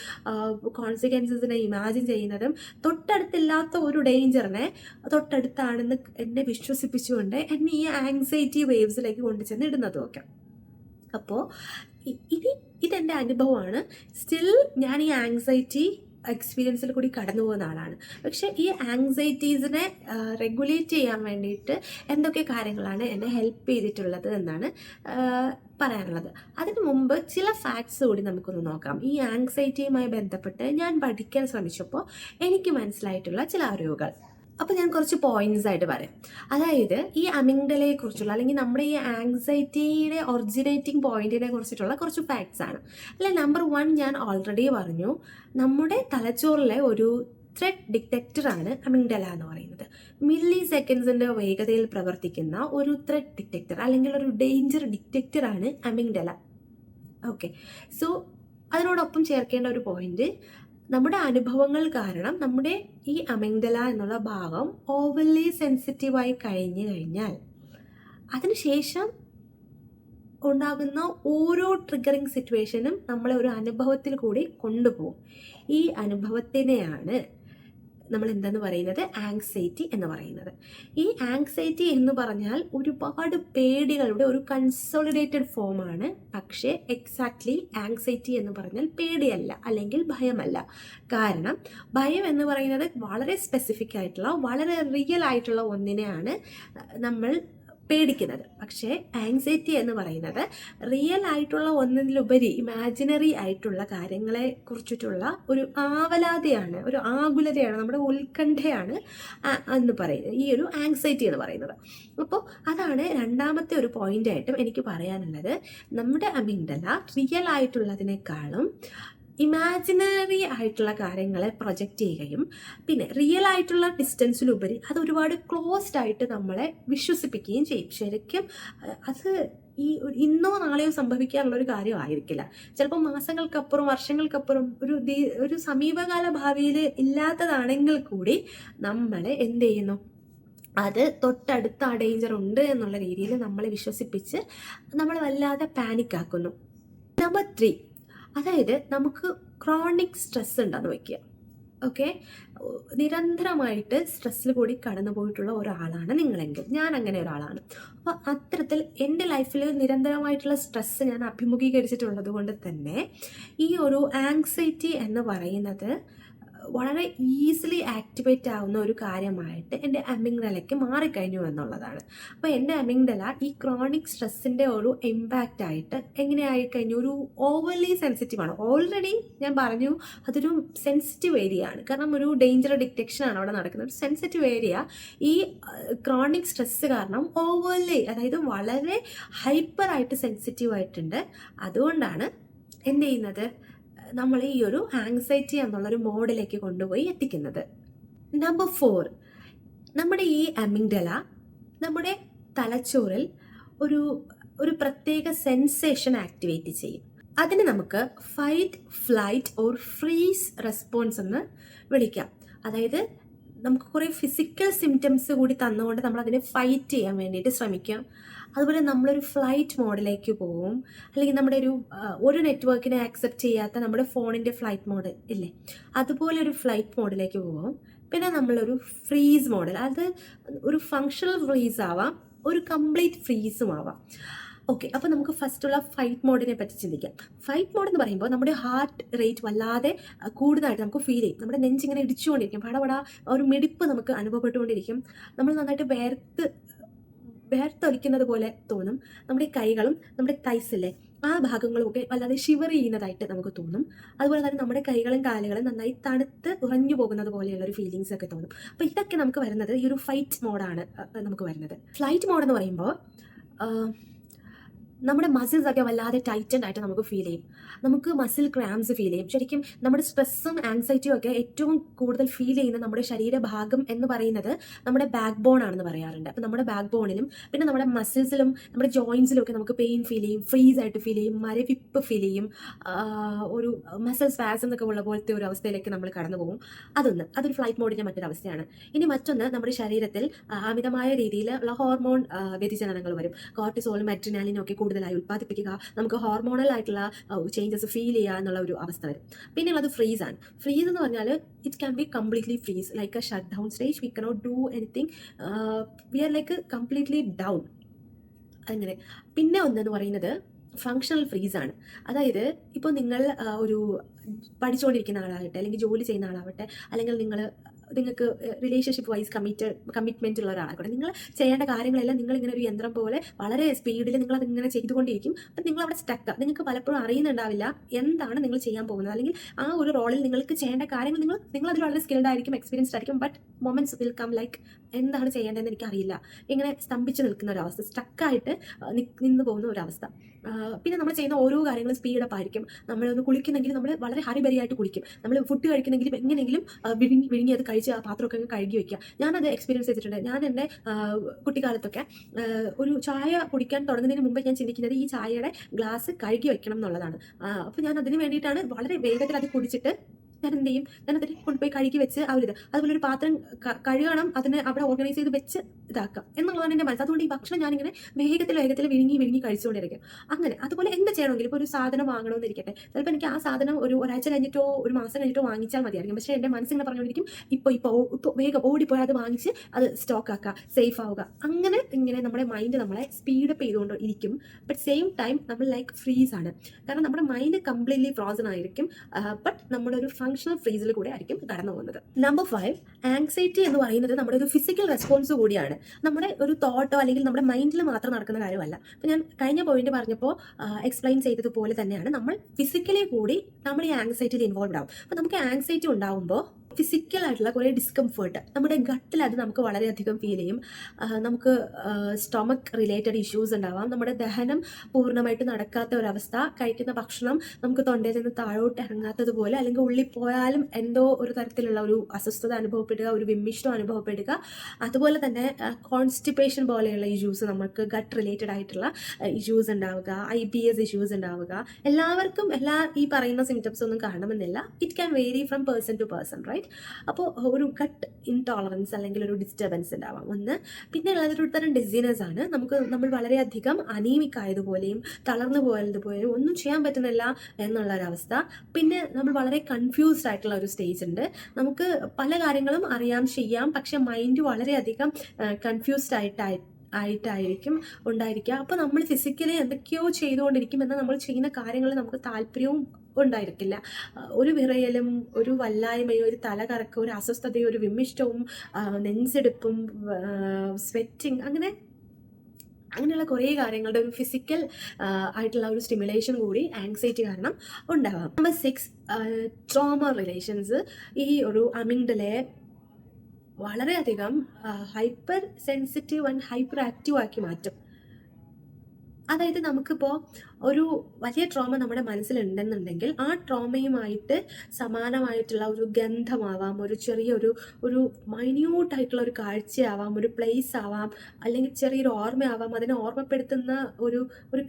കോൺസിക്വൻസിനെ ഇമാജിൻ ചെയ്യുന്നതും. തൊട്ടടുത്തില്ലാത്ത ഒരു ഡേഞ്ചറിനെ തൊട്ടടുത്താണെന്ന് എന്നെ വിശ്വസിപ്പിച്ചുകൊണ്ട് എന്നെ ഈ ആങ്സൈറ്റി വേവ്സിലേക്ക് കൊണ്ടുചെന്ന് ഇടുന്നതും ഒക്കെ. അപ്പോൾ ഇതെൻ്റെ അനുഭവമാണ്. സ്റ്റിൽ ഞാൻ ഈ ആങ്സൈറ്റി എക്സ്പീരിയൻസിൽ കൂടി കടന്നു പോകുന്ന ആളാണ്. പക്ഷേ ഈ ആങ്സൈറ്റീസിനെ റെഗുലേറ്റ് ചെയ്യാൻ വേണ്ടിയിട്ട് എന്തൊക്കെ കാര്യങ്ങളാണ് എന്നെ ഹെൽപ്പ് ചെയ്തിട്ടുള്ളത് എന്നാണ് പറയാനുള്ളത്. അതിന് മുമ്പ് ചില ഫാക്ട്സ് കൂടി നമുക്കൊന്ന് നോക്കാം. ഈ ആങ്സൈറ്റിയുമായി ബന്ധപ്പെട്ട് ഞാൻ പഠിക്കാൻ ശ്രമിച്ചപ്പോൾ എനിക്ക് മനസ്സിലായിട്ടുള്ള ചില അറിവുകൾ. അപ്പോൾ ഞാൻ കുറച്ച് പോയിന്റ്സ് ആയിട്ട് പറയാം. അതായത് ഈ അമിഗ്ഡലയെ കുറിച്ചുള്ള അല്ലെങ്കിൽ നമ്മുടെ ഈ ആങ്സൈറ്റിയുടെ ഒറിജിനേറ്റിംഗ് പോയിന്റിനെ കുറിച്ചിട്ടുള്ള കുറച്ച് ഫാക്ട്സ് ആണ്. അല്ലെ, നമ്പർ 1 ഞാൻ ഓൾറെഡി പറഞ്ഞു, നമ്മുടെ തലച്ചോറിലെ ഒരു ത്രെറ്റ് ഡിറ്റക്ടറാണ് അമിഗ്ഡല എന്ന് പറയുന്നത്. മില്ലി സെക്കൻഡ്സിൻ്റെ വേഗതയിൽ പ്രവർത്തിക്കുന്ന ഒരു ത്രെറ്റ് ഡിറ്റക്ടർ അല്ലെങ്കിൽ ഒരു ഡേഞ്ചർ ഡിറ്റക്ടറാണ് അമിഗ്ഡല. ഓക്കെ, സോ അതിനോടൊപ്പം ചേർക്കേണ്ട ഒരു പോയിന്റ്, നമ്മുടെ അനുഭവങ്ങൾ കാരണം നമ്മുടെ ഈ അമിഗ്ഡല എന്നുള്ള ഭാഗം ഓവർലി സെൻസിറ്റീവായി കഴിഞ്ഞാൽ അതിനുശേഷം ഉണ്ടാകുന്ന ഓരോ ട്രിഗറിങ് സിറ്റുവേഷനും നമ്മളെ ഒരു അനുഭവത്തിൽ കൂടി കൊണ്ടുപോകും. ഈ അനുഭവത്തിനെയാണ് നമ്മൾ എന്തെന്ന് പറയുന്നത്, ആങ്സൈറ്റി എന്ന് പറയുന്നത്. ഈ ആങ്സൈറ്റി എന്ന് പറഞ്ഞാൽ ഒരുപാട് പേടികളുടെ ഒരു കൺസോളിഡേറ്റഡ് ഫോമാണ്. പക്ഷേ എക്സാക്ട്ലി ആങ്സൈറ്റി എന്ന് പറഞ്ഞാൽ പേടിയല്ല, അല്ലെങ്കിൽ ഭയമല്ല. കാരണം ഭയം എന്ന് പറയുന്നത് വളരെ സ്പെസിഫിക് ആയിട്ടുള്ള, വളരെ റിയൽ ആയിട്ടുള്ള ഒന്നിനെയാണ് നമ്മൾ പേടിക്കുന്നത്. പക്ഷേ ആങ്സൈറ്റി എന്ന് പറയുന്നത് റിയൽ ആയിട്ടുള്ള ഒന്നിലുപരി ഇമാജിനറി ആയിട്ടുള്ള കാര്യങ്ങളെ കുറിച്ചിട്ടുള്ള ഒരു ആവലാതിയാണ്, ഒരു ആകുലതയാണ്, നമ്മുടെ ഉത്കണ്ഠയാണ് എന്ന് പറയുന്നത് ഈ ഒരു ആങ്സൈറ്റി എന്ന് പറയുന്നത്. അപ്പോൾ അതാണ് രണ്ടാമത്തെ ഒരു പോയിൻ്റായിട്ടും എനിക്ക് പറയാനുള്ളത്. നമ്മുടെ അമിഗ്ഡല റിയൽ ആയിട്ടുള്ളതിനേക്കാളും ഇമാജിനറി ആയിട്ടുള്ള കാര്യങ്ങളെ പ്രൊജക്റ്റ് ചെയ്യുകയും പിന്നെ റിയൽ ആയിട്ടുള്ള ഡിസ്റ്റൻസിലുപരി അത് ഒരുപാട് ക്ലോസ്ഡ് ആയിട്ട് നമ്മളെ വിശ്വസിപ്പിക്കുകയും ചെയ്യും. ശരിക്കും അത് ഈ ഇന്നോ നാളെയോ സംഭവിക്കാനുള്ളൊരു കാര്യമായിരിക്കില്ല. ചിലപ്പോൾ മാസങ്ങൾക്കപ്പുറം, വർഷങ്ങൾക്കപ്പുറം, ഒരു സമീപകാല ഭാവിയിൽ ഇല്ലാത്തതാണെങ്കിൽ കൂടി നമ്മൾ എന്ത് ചെയ്യുന്നു, അത് തൊട്ടടുത്ത ആ ഡേഞ്ചർ ഉണ്ട് എന്നുള്ള രീതിയിൽ നമ്മളെ വിശ്വസിപ്പിച്ച് നമ്മൾ വല്ലാതെ പാനിക്കാക്കുന്നു. നമ്പർ 3, അതായത് നമുക്ക് ക്രോണിക് സ്ട്രെസ് ഉണ്ടെന്ന് വയ്ക്കുക. ഓക്കെ, നിരന്തരമായിട്ട് സ്ട്രെസ്സിൽ കൂടി കടന്നു പോയിട്ടുള്ള ഒരാളാണ് നിങ്ങളെങ്കിൽ, ഞാൻ അങ്ങനെ ഒരാളാണ്. അപ്പോൾ അത്തരത്തിൽ എൻ്റെ ലൈഫിൽ നിരന്തരമായിട്ടുള്ള സ്ട്രെസ്സ് ഞാൻ അഭിമുഖീകരിച്ചിട്ടുള്ളത് കൊണ്ട് തന്നെ ഈ ഒരു ആങ്സൈറ്റി എന്ന് പറയുന്നത് വളരെ ഈസിലി ആക്ടിവേറ്റ് ആവുന്ന ഒരു കാര്യമായിട്ട് എൻ്റെ അമിഗ്ഡലയ്ക്ക് മാറിക്കഴിഞ്ഞു എന്നുള്ളതാണ്. അപ്പോൾ എൻ്റെ അമിഗ്ഡല ഈ ക്രോണിക് സ്ട്രെസ്സിൻ്റെ ഒരു ഇമ്പാക്റ്റ് ആയിട്ട് എങ്ങനെയായിക്കഴിഞ്ഞു, ഒരു ഓവർലി സെൻസിറ്റീവാണ്. ഓൾറെഡി ഞാൻ പറഞ്ഞു അതൊരു സെൻസിറ്റീവ് ഏരിയ ആണ്, കാരണം ഒരു ഡേഞ്ചർ ഡിറ്റക്ഷനാണ് അവിടെ നടക്കുന്നത്. ഒരു സെൻസിറ്റീവ് ഏരിയ ഈ ക്രോണിക് സ്ട്രെസ്സ് കാരണം ഓവർലി, അതായത് വളരെ ഹൈപ്പറായിട്ട് സെൻസിറ്റീവ് ആയിട്ടുണ്ട്. അതുകൊണ്ടാണ് എന്ത് ചെയ്യുന്നത്, നമ്മൾ ഈ ഒരു ആങ്സൈറ്റി എന്നുള്ളൊരു മോഡിലേക്ക് കൊണ്ടുപോയി എത്തിക്കുന്നത്. നമ്പർ 4, നമ്മുടെ ഈ അമിഗ്ഡല നമ്മുടെ തലച്ചോറിൽ ഒരു പ്രത്യേക സെൻസേഷൻ ആക്ടിവേറ്റ് ചെയ്യും. അതിന് നമുക്ക് fight, flight or freeze response എന്ന് വിളിക്കാം. അതായത് നമുക്ക് കുറേ ഫിസിക്കൽ സിംറ്റംസ് കൂടി തന്നുകൊണ്ട് നമ്മൾ അതിനെ ഫൈറ്റ് ചെയ്യാൻ വേണ്ടിയിട്ട് ശ്രമിക്കാം. അതുപോലെ നമ്മളൊരു ഫ്ലൈറ്റ് മോഡിലേക്ക് പോവും, അല്ലെങ്കിൽ നമ്മുടെ ഒരു നെറ്റ്വർക്കിനെ ആക്സെപ്റ്റ് ചെയ്യാത്ത നമ്മുടെ ഫോണിൻ്റെ ഫ്ലൈറ്റ് മോഡ് ഇല്ലേ, അതുപോലെ ഒരു ഫ്ലൈറ്റ് മോഡിലേക്ക് പോവും. പിന്നെ നമ്മളൊരു ഫ്രീസ് മോഡിൽ, അത് ഒരു ഫങ്ഷണൽ ഫ്രീസ് ആവാം, ഒരു കംപ്ലീറ്റ് ഫ്രീസും ആവാം. ഓക്കെ, അപ്പോൾ നമുക്ക് ഫസ്റ്റുള്ള ഫൈറ്റ് മോഡിനെ പറ്റി ചിന്തിക്കാം. ഫൈറ്റ് മോഡ് എന്ന് പറയുമ്പോൾ നമ്മുടെ ഹാർട്ട് റേറ്റ് വല്ലാതെ കൂടുതലായിട്ട് നമുക്ക് ഫീൽ ചെയ്യും. നമ്മുടെ നെഞ്ചിങ്ങനെ ഇടിച്ചുകൊണ്ടിരിക്കും, പടപട ഒരു മിടിപ്പ് നമുക്ക് അനുഭവപ്പെട്ടുകൊണ്ടിരിക്കും. നമ്മൾ നന്നായിട്ട് വേർത്തൊലിക്കുന്നത് പോലെ തോന്നും. നമ്മുടെ കൈകളും നമ്മുടെ തൈസില്ലേ ആ ഭാഗങ്ങളും ഒക്കെ വല്ലാതെ ഷിവർ ചെയ്യുന്നതായിട്ട് നമുക്ക് തോന്നും. അതുപോലെ തന്നെ നമ്മുടെ കൈകളും കാലുകളും നന്നായി തണുത്ത് ഉറഞ്ഞു പോകുന്നത് പോലെയുള്ള ഒരു ഫീലിങ്സ് ഒക്കെ തോന്നും. അപ്പോൾ ഇതൊക്കെ നമുക്ക് വരുന്നത് ഈ ഒരു ഫൈറ്റ് മോഡാണ് നമുക്ക് വരുന്നത്. ഫ്ലൈറ്റ് മോഡ് എന്ന് പറയുമ്പോൾ നമ്മുടെ മസിൽസ് ഒക്കെ വല്ലാതെ ടൈറ്റൻഡ് ആയിട്ട് നമുക്ക് ഫീൽ ചെയ്യും. നമുക്ക് മസിൽ ക്രാംസ് ഫീൽ ചെയ്യും. ശരിക്കും നമ്മുടെ സ്ട്രെസ്സും ആങ്സൈറ്റിയും ഒക്കെ ഏറ്റവും കൂടുതൽ ഫീൽ ചെയ്യുന്ന നമ്മുടെ ശരീരഭാഗം എന്ന് പറയുന്നത് നമ്മുടെ ബാക്ക് ബോൺ ആണെന്ന് പറയാറുണ്ട്. അപ്പോൾ നമ്മുടെ ബാക്ക് ബോണിലും പിന്നെ നമ്മുടെ മസിൽസിലും നമ്മുടെ ജോയിൻസിലും ഒക്കെ നമുക്ക് പെയിൻ ഫീൽ ചെയ്യും, ഫ്രീസ് ആയിട്ട് ഫീൽ ചെയ്യും, മരവിപ്പ് ഫീൽ ചെയ്യും, ഒരു മസിൽ സ്പാസം എന്നൊക്കെ ഉള്ള പോലത്തെ ഒരു അവസ്ഥയിലേക്ക് നമ്മൾ കടന്നു പോകും. അതൊരു ഫ്ലൈറ്റ് മോഡിൻ്റെ മറ്റൊരവസ്ഥയാണ്. ഇനി മറ്റൊന്ന്, നമ്മുടെ ശരീരത്തിൽ അമിതമായ രീതിയിലുള്ള ഹോർമോൺ വ്യതിചലനങ്ങൾ വരും. കോർട്ടിസോളും അഡ്രിനാലിനും ഒക്കെ കൂടുതലായി ഉൽപ്പാദിപ്പിക്കുക, നമുക്ക് ഹോർമോണൽ ആയിട്ടുള്ള ചേഞ്ചസ് ഫീൽ ചെയ്യുക എന്നുള്ള ഒരു അവസ്ഥ വരും. പിന്നെയുള്ളത് ഫ്രീസ് ആണ്. ഫ്രീസ് എന്ന് പറഞ്ഞാൽ it can be completely freeze, like a shut down stage. We cannot do anything, we are like completely down അങ്ങനെ. പിന്നെ ഒന്നെന്ന് പറയുന്നത് ഫങ്ഷണൽ ഫ്രീസ് ആണ്. അതായത് ഇപ്പോൾ നിങ്ങൾ ഒരു പഠിച്ചുകൊണ്ടിരിക്കുന്ന ആളാവട്ടെ, അല്ലെങ്കിൽ ജോലി ചെയ്യുന്ന ആളാവട്ടെ, അല്ലെങ്കിൽ നിങ്ങൾക്ക് റിലേഷൻഷിപ്പ് വൈസ് കമ്മിറ്റ്മെൻ്റ് ഉള്ള ഒരാളായിക്കോട്ടെ, നിങ്ങൾ ചെയ്യേണ്ട കാര്യങ്ങളെല്ലാം നിങ്ങളിങ്ങനെ ഒരു യന്ത്രം പോലെ വളരെ സ്പീഡിൽ നിങ്ങളതിങ്ങനെ ചെയ്തുകൊണ്ടിരിക്കും. അപ്പം നിങ്ങളവിടെ സ്റ്റക്ക്, നിങ്ങൾക്ക് പലപ്പോഴും അറിയുന്നുണ്ടാവില്ല എന്താണ് നിങ്ങൾ ചെയ്യാൻ പോകുന്നത്, അല്ലെങ്കിൽ ആ ഒരു റോളിൽ നിങ്ങൾക്ക് ചെയ്യേണ്ട കാര്യങ്ങൾ നിങ്ങളതിൽ വളരെ സ്കിൽഡ് ആയിരിക്കും, എക്സ്പീരിയൻസ്ഡ് ആയിരിക്കും. But moments will come like എന്താണ് ചെയ്യേണ്ടതെന്ന് എനിക്കറിയില്ല, ഇങ്ങനെ സ്തംഭിച്ച് നിൽക്കുന്ന ഒരവസ്ഥ, സ്റ്റക്കായിട്ട് നിന്ന് പോകുന്ന ഒരവസ്ഥ. പിന്നെ നമ്മൾ ചെയ്യുന്ന ഓരോ കാര്യങ്ങളും സ്പീഡപ്പ് ആയിരിക്കും. നമ്മളൊന്ന് കുളിക്കുന്നെങ്കിൽ നമ്മൾ വളരെ ഹരിബരിയായിട്ട് കുളിക്കും. നമ്മൾ ഫുഡ് കഴിക്കുന്നെങ്കിലും എങ്ങനെയെങ്കിലും വിഴുങ്ങി അത് കഴിച്ച് ആ പാത്രമൊക്കെ അങ്ങ് കഴുകി വയ്ക്കുക. ഞാനത് എക്സ്പീരിയൻസ് ചെയ്തിട്ടുണ്ട്. ഞാൻ എൻ്റെ കുട്ടിക്കാലത്തൊക്കെ ഒരു ചായ കുടിക്കാൻ തുടങ്ങുന്നതിന് മുമ്പ് ഞാൻ ചിന്തിക്കുന്നത് ഈ ചായയുടെ ഗ്ലാസ് കഴുകി വയ്ക്കണം എന്നുള്ളതാണ്. അപ്പോൾ ഞാൻ അതിന് വേണ്ടിയിട്ടാണ് വളരെ വേഗത്തിൽ അത് കുടിച്ചിട്ട് ഞാൻ എന്ത് ചെയ്യും, ഞാനതിന് കൊണ്ടുപോയി കഴുകി വെച്ച് അതുപോലെ ഒരു പാത്രം കഴുകണം, അതിനെ അവിടെ ഓർഗനൈസ് ചെയ്ത് വെച്ച് ഇതാക്കാം എന്നുള്ളതാണ് എൻ്റെ മനസ്സ്. അതുകൊണ്ട് ഈ ഭക്ഷണം ഞാനിങ്ങനെ വേഗത്തിൽ വിഴുങ്ങി കഴിച്ചുകൊണ്ടിരിക്കും. അങ്ങനെ അതുപോലെ എന്ത് ചെയ്യണമെങ്കിലും ഇപ്പോൾ ഒരു സാധനം വാങ്ങണമെന്നിരിക്കട്ടെ, ചിലപ്പോൾ എനിക്ക് ആ സാധനം ഒരാഴ്ച കഴിഞ്ഞിട്ടോ ഒരു മാസം കഴിഞ്ഞിട്ടോ വാങ്ങിച്ചാൽ മതിയായിരിക്കും. പക്ഷേ എൻ്റെ മനസ്സിങ്ങനെ പറഞ്ഞുകൊണ്ടിരിക്കും, ഇപ്പോൾ വേഗം ഓടിപ്പോയി അത് വാങ്ങിച്ച് അത് സ്റ്റോക്ക് ആക്കുക, സേഫ് ആവുക. അങ്ങനെ ഇങ്ങനെ നമ്മുടെ മൈൻഡ് നമ്മളെ സ്പീഡപ്പ് ചെയ്തുകൊണ്ട് ഇരിക്കും. ബട്ട് സെയിം ടൈം നമ്മൾ ലൈക്ക് ഫ്രീസ് ആണ്. കാരണം നമ്മുടെ മൈൻഡ് കംപ്ലീറ്റ്ലി ഫ്രോസൺ ആയിരിക്കും. ബട്ട് നമ്മുടെ ഒരു ഫങ്ഷണൽ ഫ്രീസിൽ കൂടെ ആയിരിക്കും കടന്നു പോകുന്നത്. നമ്പർ 5, ആങ്സൈറ്റി എന്ന് പറയുന്നത് നമ്മുടെ ഒരു ഫിസിക്കൽ റെസ്പോൺസ് കൂടിയാണ്. നമ്മുടെ ഒരു തോട്ടോ അല്ലെങ്കിൽ നമ്മുടെ മൈൻഡിൽ മാത്രം നടക്കുന്ന കാര്യമല്ല. അപ്പോൾ ഞാൻ കഴിഞ്ഞ പോയിന്റ് പറഞ്ഞപ്പോൾ എക്സ്പ്ലെയിൻ ചെയ്തതുപോലെ തന്നെയാണ് നമ്മൾ ഫിസിക്കലി കൂടി നമ്മൾ ഈ ആങ്സൈറ്റിയിൽ ഇൻവോൾവ് ആവും. അപ്പോൾ നമുക്ക് ആങ്സൈറ്റി ഉണ്ടാവുമ്പോൾ ഫിസിക്കലായിട്ടുള്ള കുറേ ഡിസ്കംഫേർട്ട് നമ്മുടെ ഗട്ടിൽ അത് നമുക്ക് വളരെയധികം ഫീൽ ചെയ്യും. നമുക്ക് സ്റ്റൊമക്ക് റിലേറ്റഡ് ഇഷ്യൂസ് ഉണ്ടാവാം, നമ്മുടെ ദഹനം പൂർണ്ണമായിട്ട് നടക്കാത്ത ഒരവസ്ഥ, കഴിക്കുന്ന ഭക്ഷണം നമുക്ക് തൊണ്ടയിൽ നിന്ന് താഴോട്ട് ഇറങ്ങാത്തതുപോലെ, അല്ലെങ്കിൽ ഉള്ളിൽ പോയാലും എന്തോ ഒരു തരത്തിലുള്ള ഒരു അസ്വസ്ഥത അനുഭവപ്പെടുക, ഒരു വിമ്മിഷ്ടം അനുഭവപ്പെടുക. അതുപോലെ തന്നെ കോൺസ്റ്റിപ്പേഷൻ പോലെയുള്ള ഇഷ്യൂസ്, നമുക്ക് ഗട്ട് റിലേറ്റഡ് ആയിട്ടുള്ള ഇഷ്യൂസ് ഉണ്ടാവുക, IBS ഇഷ്യൂസ് ഉണ്ടാവുക. എല്ലാവർക്കും ഈ പറയുന്ന സിംറ്റംസ് ഒന്നും കാണണമെന്നില്ല. It can vary from person to person, right? അപ്പോൾ ഒരു ഗട്ട് ഇൻടോളറൻസ് അല്ലെങ്കിൽ ഒരു ഡിസ്റ്റർബൻസ് ഉണ്ടാവാം ഒന്ന്. പിന്നെ ഉള്ളതൊരു തരം ഡിസീനസ് ആണ്. നമ്മൾ വളരെയധികം അനീമിക് ആയതുപോലെയും തളർന്നു പോയതുപോലെയും ഒന്നും ചെയ്യാൻ പറ്റുന്നില്ല എന്നുള്ളൊരവസ്ഥ. പിന്നെ നമ്മൾ വളരെ കൺഫ്യൂസ്ഡ് ആയിട്ടുള്ള ഒരു സ്റ്റേജ് ഉണ്ട്. നമുക്ക് പല കാര്യങ്ങളും അറിയാം, ചെയ്യാം, പക്ഷെ മൈൻഡ് വളരെയധികം കൺഫ്യൂസ്ഡ് ആയിട്ടായിരിക്കും ഉണ്ടായിരിക്കുക. അപ്പോൾ നമ്മൾ ഫിസിക്കലി എന്തൊക്കെയോ ചെയ്തുകൊണ്ടിരിക്കും, എന്നാൽ നമ്മൾ ചെയ്യുന്ന കാര്യങ്ങളിൽ നമുക്ക് താല്പര്യവും ഉണ്ടായിരിക്കില്ല. ഒരു വിറയലും ഒരു വല്ലായ്മയും ഒരു തലകറക്കവും ഒരു അസ്വസ്ഥതയും ഒരു വിമ്മിഷ്ടവും നെഞ്ചെടുപ്പും സ്വെറ്റിങ് അങ്ങനെയുള്ള കുറേ കാര്യങ്ങളുടെ ഒരു ഫിസിക്കൽ ആയിട്ടുള്ള ഒരു സ്റ്റിമുലേഷൻ കൂടി ആങ്സൈറ്റി കാരണം ഉണ്ടാകാം. നമ്പർ 6, ട്രോമ റിലേഷൻസ് ഈ ഒരു അമിഗ്ഡലയെ വളരെയധികം hyper sensitive and hyper active ആക്കി മാറ്റും. അതായത് നമുക്കിപ്പോൾ ഒരു വലിയ ട്രോമ നമ്മുടെ മനസ്സിലുണ്ടെന്നുണ്ടെങ്കിൽ ആ ട്രോമയുമായിട്ട് സമാനമായിട്ടുള്ള ഒരു ഗന്ധമാവാം, ഒരു ചെറിയൊരു മൈന്യൂട്ടായിട്ടുള്ള ഒരു കാഴ്ചയാവാം, ഒരു പ്ലേസ് ആവാം, അല്ലെങ്കിൽ ചെറിയൊരു ഓർമ്മയാവാം, അതിനെ ഓർമ്മപ്പെടുത്തുന്ന ഒരു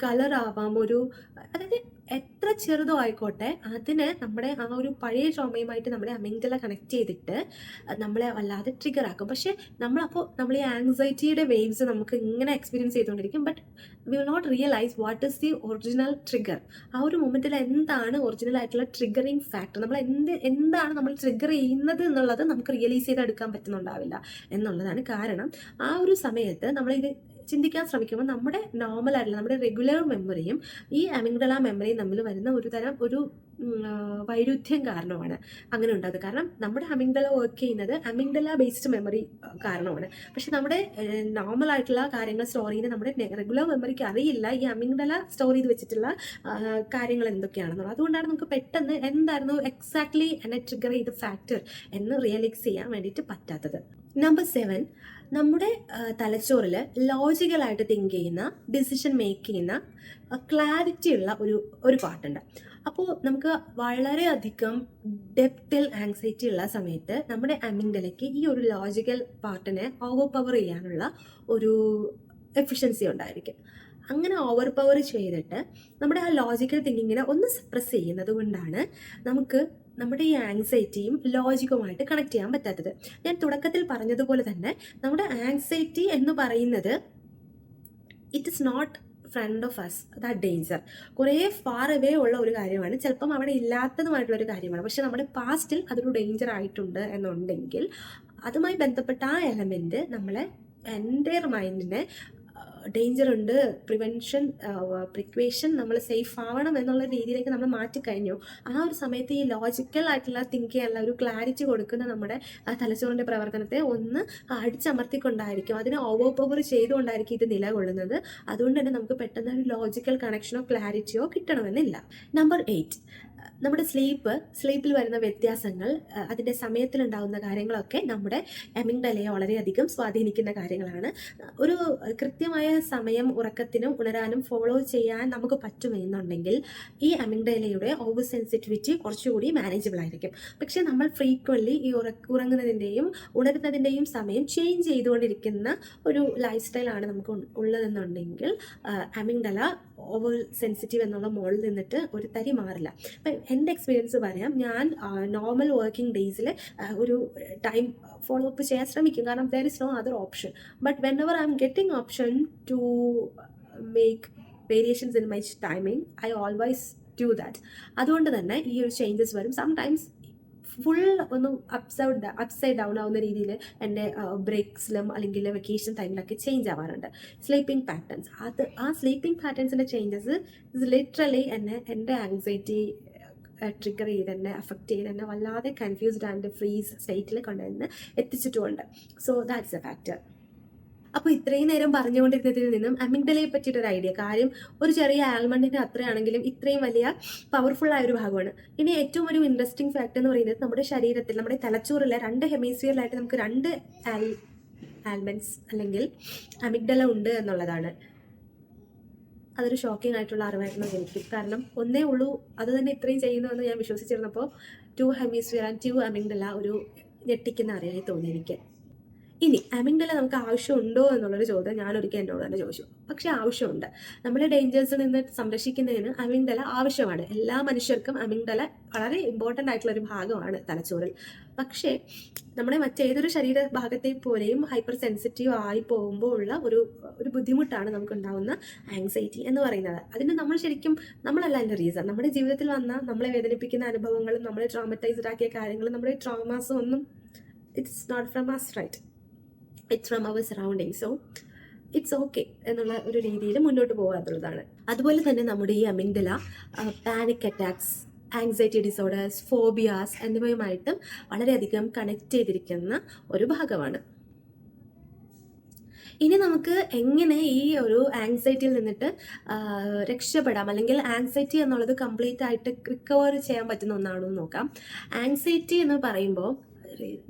കളറാവാം, അതായത് എത്ര ചെറുതോ ആയിക്കോട്ടെ അതിന് നമ്മുടെ ആ ഒരു പഴയ ട്രോമയുമായിട്ട് നമ്മുടെ അമിഗ്ഡല കണക്ട് ചെയ്തിട്ട് നമ്മളെ വല്ലാതെ ട്രിഗർ ആക്കും. പക്ഷേ നമ്മൾ ഈ ആങ്സൈറ്റിയുടെ വേവ്സ് നമുക്ക് ഇങ്ങനെ എക്സ്പീരിയൻസ് ചെയ്തുകൊണ്ടിരിക്കും. But we will not realise what is the original trigger. ആ ഒരു മൊമെൻറ്റിൽ എന്താണ് ഒറിജിനൽ ആയിട്ടുള്ള ട്രിഗറിങ് ഫാക്ടർ, നമ്മൾ എന്താണ് നമ്മൾ ട്രിഗർ ചെയ്യുന്നത് എന്നുള്ളത് നമുക്ക് റിയലൈസ് ചെയ്തെടുക്കാൻ പറ്റുന്നുണ്ടാവില്ല എന്നുള്ളതാണ്. കാരണം ആ ഒരു സമയത്ത് നമ്മളിത് ചിന്തിക്കാൻ ശ്രമിക്കുമ്പോൾ നമ്മുടെ നോർമൽ ആയിട്ടുള്ള നമ്മുടെ റെഗുലർ മെമ്മറിയും ഈ അമിഗ്ഡല മെമ്മറിയും തമ്മിൽ വരുന്ന ഒരു വൈരുദ്ധ്യം കാരണമാണ് അങ്ങനെ ഉണ്ടാകുന്നത്. കാരണം നമ്മുടെ അമിഗ്ഡല വർക്ക് ചെയ്യുന്നത് അമിഗ്ഡല ബേസ്ഡ് മെമ്മറി കാരണമാണ്. പക്ഷെ നമ്മുടെ നോർമൽ ആയിട്ടുള്ള കാര്യങ്ങൾ സ്റ്റോർ ചെയ്യുന്ന നമ്മുടെ റെഗുലർ മെമ്മറിക്ക് അറിയില്ല ഈ അമിഗ്ഡല സ്റ്റോർ ചെയ്ത് വെച്ചിട്ടുള്ള കാര്യങ്ങൾ എന്തൊക്കെയാണെന്നുള്ളത്. അതുകൊണ്ടാണ് നമുക്ക് പെട്ടെന്ന് എന്തായിരുന്നു എക്സാക്ട്ലി എന്നെ ട്രിഗർ ചെയ്ത ഫാക്ടർ എന്ന് റിയലൈസ് ചെയ്യാൻ വേണ്ടിയിട്ട് പറ്റാത്തത്. നമ്പർ 7, നമ്മുടെ തലച്ചോറിൽ ലോജിക്കലായിട്ട് തിങ്ക് ചെയ്യുന്ന, ഡിസിഷൻ മേക്ക് ചെയ്യുന്ന, ക്ലാരിറ്റി ഉള്ള ഒരു പാർട്ടുണ്ട്. അപ്പോൾ നമുക്ക് വളരെയധികം ഡെപ്തിൽ ആങ്സൈറ്റി ഉള്ള സമയത്ത് നമ്മുടെ അമിഗ്ഡലയ്ക്ക് ഈ ഒരു ലോജിക്കൽ പാർട്ടിനെ ഓവർ പവർ ചെയ്യാനുള്ള ഒരു എഫിഷ്യൻസി ഉണ്ടായിരിക്കും. അങ്ങനെ ഓവർ പവർ ചെയ്തിട്ട് നമ്മുടെ ആ ലോജിക്കൽ തിങ്കിങ്ങിനെ ഒന്ന് സപ്രസ് ചെയ്യുന്നത് കൊണ്ടാണ് നമുക്ക് നമ്മുടെ ഈ ആങ്സൈറ്റിയും ലോജിക്കുമായിട്ട് കണക്ട് ചെയ്യാൻ പറ്റാത്തത്. ഞാൻ തുടക്കത്തിൽ പറഞ്ഞതുപോലെ തന്നെ നമ്മുടെ ആങ്സൈറ്റി എന്ന് പറയുന്നത് it is not front of us that danger. കുറേ ഫാർ അവേ ഉള്ള ഒരു കാര്യമാണ്, ചിലപ്പം അവിടെ ഇല്ലാത്തതുമായിട്ടുള്ളൊരു കാര്യമാണ്. പക്ഷെ നമ്മുടെ പാസ്റ്റിൽ അതൊരു ഡേഞ്ചർ ആയിട്ടുണ്ട് എന്നുണ്ടെങ്കിൽ അതുമായി ബന്ധപ്പെട്ട ആ എലമെൻറ്റ് നമ്മളെ എൻ്റയർ മൈൻഡിനെ ഡേഞ്ചർ ഉണ്ട്, പ്രിക്വേഷൻ, നമ്മൾ സേഫ് ആവണം എന്നുള്ള രീതിയിലേക്ക് നമ്മൾ മാറ്റിക്കഴിഞ്ഞു. ആ ഒരു സമയത്ത് ഈ ലോജിക്കൽ ആയിട്ടുള്ള തിങ്ക് ചെയ്യാനുള്ള ഒരു ക്ലാരിറ്റി കൊടുക്കുന്ന നമ്മുടെ തലച്ചോറിൻ്റെ പ്രവർത്തനത്തെ ഒന്ന് അടിച്ചമർത്തിക്കൊണ്ടായിരിക്കും, അതിനെ ഓവർ പവർ ചെയ്തുകൊണ്ടായിരിക്കും ഇത് നിലകൊള്ളുന്നത്. അതുകൊണ്ട് തന്നെ നമുക്ക് പെട്ടെന്ന് ഒരു ലോജിക്കൽ കണക്ഷനോ ക്ലാരിറ്റിയോ കിട്ടണമെന്നില്ല. നമ്പർ 8, നമ്മുടെ സ്ലീപ്പിൽ വരുന്ന വ്യത്യാസങ്ങൾ, അതിൻ്റെ സമയത്തിലുണ്ടാകുന്ന കാര്യങ്ങളൊക്കെ നമ്മുടെ അമിഗ്ഡലയെ വളരെയധികം സ്വാധീനിക്കുന്ന കാര്യങ്ങളാണ്. ഒരു കൃത്യമായ സമയം ഉറക്കത്തിനും ഉണരാനും ഫോളോ ചെയ്യാൻ നമുക്ക് പറ്റുമെന്നുണ്ടെങ്കിൽ ഈ അമിഗ്ഡലയുടെ ഓവർ സെൻസിറ്റിവിറ്റി കുറച്ചുകൂടി മാനേജബിൾ ആയിരിക്കും. പക്ഷേ നമ്മൾ ഫ്രീക്വൻലി ഈ ഉറങ്ങുന്നതിൻ്റെയും ഉണരുന്നതിൻ്റെയും സമയം ചേഞ്ച് ചെയ്തുകൊണ്ടിരിക്കുന്ന ഒരു ലൈഫ് സ്റ്റൈലാണ് നമുക്ക് ഉള്ളതെന്നുണ്ടെങ്കിൽ അമിഗ്ഡല ഓവർ സെൻസിറ്റീവ് എന്നുള്ള മോളിൽ നിന്നിട്ട് ഒരു തരി മാറില്ല. അപ്പം എൻ്റെ എക്സ്പീരിയൻസ് പറയാം, ഞാൻ നോർമൽ വർക്കിംഗ് ഡേയ്സിൽ ഒരു ടൈം ഫോളോ അപ്പ് ചെയ്യാൻ ശ്രമിക്കും, കാരണം there is no other option. But whenever I am getting option to make variations in my timing, I always do that. അതുകൊണ്ട് തന്നെ ഈ ഒരു ചേഞ്ചസ് വരും. സംടൈംസ് ഫുൾ ഒന്ന് അപ്സൈഡ് ഡൗൺ ആവുന്ന രീതിയിൽ എൻ്റെ ബ്രേക്സിലും അല്ലെങ്കിൽ വെക്കേഷൻ ടൈമിലൊക്കെ ചേഞ്ച് ആവാറുണ്ട് സ്ലീപ്പിംഗ് പാറ്റേൺസ്. ആ സ്ലീപ്പിംഗ് പാറ്റേൺസിൻ്റെ ചേഞ്ചസ് ലിറ്ററലി എൻ്റെ ആങ്സൈറ്റി ട്രിഗർ ചെയ്ത് എന്നെ അഫക്റ്റ് ചെയ്ത് എന്നെ വല്ലാതെ കൺഫ്യൂസ്ഡ് ആൻഡ് ഫ്രീസ് സ്റ്റേറ്റിൽ കൊണ്ടുവന്ന് എത്തിച്ചിട്ടുമുണ്ട്. So that's a factor. അപ്പോൾ ഇത്രയും നേരം പറഞ്ഞുകൊണ്ടിരുന്നതിൽ നിന്നും അമിഗ്ഡലയെ പറ്റിയിട്ടൊരു ഐഡിയ, കാര്യം ഒരു ചെറിയ ആൽമണ്ടിൻ്റെ അത്രയാണെങ്കിലും ഇത്രയും വലിയ പവർഫുൾ ആയ ഒരു ഭാഗമാണ്. ഇനി ഏറ്റവും ഒരു ഇൻട്രസ്റ്റിംഗ് ഫാക്ട് എന്ന് പറയുന്നത് നമ്മുടെ ശരീരത്തിൽ, നമ്മുടെ തലച്ചോറിലെ 2 ഹെമിസ്ഫിയറിലായിട്ട് നമുക്ക് 2 ആൽമണ്ട്സ് അല്ലെങ്കിൽ അമിഗ്ഡല ഉണ്ട് എന്നുള്ളതാണ്. അതൊരു ഷോക്കിംഗ് ആയിട്ടുള്ള അറിവായിരുന്നു എനിക്ക്, കാരണം ഒന്നേ ഉള്ളൂ അത് തന്നെ ഇത്രയും ചെയ്യുന്നുവെന്ന് ഞാൻ വിശ്വസിച്ചിരുന്നപ്പോൾ 2 ഹെമിസ്ഫിയർ ആൻഡ് 2 അമിഗ്ഡല ഒരു ഞെട്ടിക്കുന്ന അറിവായി തോന്നി എനിക്ക്. ഇനി അമിഗ്ഡല നമുക്ക് ആവശ്യമുണ്ടോ എന്നുള്ളൊരു ചോദ്യം ഞാനൊരിക്കൽ എന്നോട് തന്നെ ചോദിച്ചു. പക്ഷേ ആവശ്യമുണ്ട്. നമ്മളെ ഡേഞ്ചേഴ്സിൽ നിന്ന് സംരക്ഷിക്കുന്നതിന് അമിഗ്ഡല ആവശ്യമാണ്. എല്ലാ മനുഷ്യർക്കും അമിഗ്ഡല വളരെ ഇമ്പോർട്ടൻ്റ് ആയിട്ടുള്ളൊരു ഭാഗമാണ് തലച്ചോറിൽ. പക്ഷേ നമ്മുടെ മറ്റേതൊരു ശരീരഭാഗത്തെ പോലെയും ഹൈപ്പർ സെൻസിറ്റീവ് ആയി പോകുമ്പോൾ ഉള്ള ഒരു ബുദ്ധിമുട്ടാണ് നമുക്കുണ്ടാകുന്ന ആങ്സൈറ്റി എന്ന് പറയുന്നത്. അതിന് നമ്മൾ ശരിക്കും നമ്മളല്ല അതിൻ്റെ റീസൺ. നമ്മുടെ ജീവിതത്തിൽ വന്ന നമ്മളെ വേദനിപ്പിക്കുന്ന അനുഭവങ്ങളും നമ്മളെ ട്രോമറ്റൈസ്ഡ് ആക്കിയ കാര്യങ്ങളും നമ്മുടെ ട്രോമാസും ഒന്നും it's not from us, right? It's from our surrounding. So it's okay എന്നുള്ള ഒരു രീതിയിൽ മുന്നോട്ട് പോകാത്തുള്ളതാണ്. അതുപോലെ തന്നെ നമ്മുടെ ഈ amygdala panic attacks, anxiety disorders, phobias എന്നിവയുമായിട്ടും വളരെയധികം കണക്ട് ചെയ്തിരിക്കുന്ന ഒരു ഭാഗമാണ്. ഇനി നമുക്ക് എങ്ങനെ ഈ ഒരു ആങ്സൈറ്റിയിൽ നിന്നിട്ട് രക്ഷപ്പെടാം, അല്ലെങ്കിൽ ആങ്സൈറ്റി എന്നുള്ളത് കംപ്ലീറ്റ് ആയിട്ട് റിക്കവർ ചെയ്യാൻ പറ്റുന്ന ഒന്നാണോ എന്ന് നോക്കാം. ആങ്സൈറ്റി എന്ന് പറയുമ്പോൾ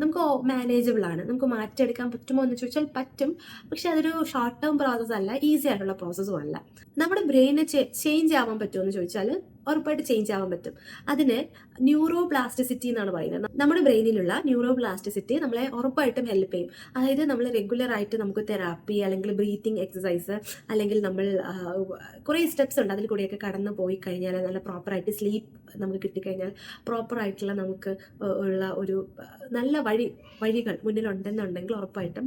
നമുക്ക് മാനേജബിൾ ആണ്. നമുക്ക് മാറ്റിയെടുക്കാൻ പറ്റുമോ എന്ന് ചോദിച്ചാൽ പറ്റും. പക്ഷെ അതൊരു ഷോർട്ട് ടേം പ്രോസസ്സ് അല്ല, ഈസി ആയിട്ടുള്ള പ്രോസസ്സും അല്ല. നമ്മുടെ ബ്രെയിന് ചേഞ്ച് ആവാൻ പറ്റുമോ എന്ന് ചോദിച്ചാൽ ഉറപ്പായിട്ട് ചേഞ്ച് ആവാൻ പറ്റും. അതിന് ന്യൂറോ പ്ലാസ്റ്റിസിറ്റി എന്നാണ് പറയുന്നത്. നമ്മുടെ ബ്രെയിനിലുള്ള ന്യൂറോ പ്ലാസ്റ്റിസിറ്റി നമ്മളെ ഉറപ്പായിട്ടും ഹെൽപ്പ് ചെയ്യും. അതായത് നമ്മൾ റെഗുലറായിട്ട് നമുക്ക് തെറാപ്പി അല്ലെങ്കിൽ ബ്രീത്തിങ് എക്സസൈസ് അല്ലെങ്കിൽ നമ്മൾ കുറേ സ്റ്റെപ്സ് ഉണ്ട്, അതിൽ കൂടെയൊക്കെ കടന്നു പോയി കഴിഞ്ഞാൽ, നല്ല പ്രോപ്പറായിട്ട് സ്ലീപ്പ് നമുക്ക് കിട്ടിക്കഴിഞ്ഞാൽ, പ്രോപ്പറായിട്ടുള്ള നമുക്ക് ഉള്ള ഒരു നല്ല വഴികൾ മുന്നിലുണ്ടെന്നുണ്ടെങ്കിൽ ഉറപ്പായിട്ടും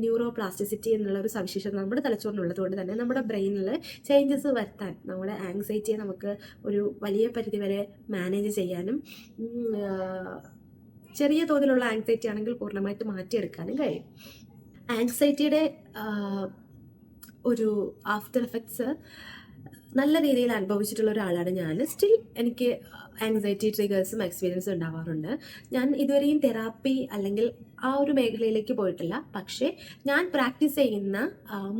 ന്യൂറോ പ്ലാസ്റ്റിസിറ്റി എന്നുള്ള ഒരു സവിശേഷത നമ്മുടെ തലച്ചോറിനുള്ളത് കൊണ്ട് തന്നെ നമ്മുടെ ബ്രെയിനിൽ ചേഞ്ചസ് വരുത്താൻ, നമ്മുടെ ആങ്സൈറ്റിയെ നമുക്ക് ഒരു വലിയ പരിധിവരെ മാനേജ് ചെയ്യാനും ചെറിയ തോതിലുള്ള ആങ്സൈറ്റി ആണെങ്കിൽ പൂർണ്ണമായിട്ട് മാറ്റിയെടുക്കാനും കഴിയും. ആങ്സൈറ്റിയുടെ ഒരു ആഫ്റ്റർ എഫക്ട്സ് നല്ല രീതിയിൽ അനുഭവിച്ചിട്ടുള്ള ഒരാളാണ് ഞാൻ. സ്റ്റിൽ എനിക്ക് ആങ്സൈറ്റി ട്രിഗേഴ്സും എക്സ്പീരിയൻസും ഉണ്ടാവാറുണ്ട്. ഞാൻ ഇതുവരെയും തെറാപ്പി അല്ലെങ്കിൽ ആ ഒരു മേഖലയിലേക്ക് പോയിട്ടില്ല. പക്ഷേ ഞാൻ പ്രാക്ടീസ് ചെയ്യുന്ന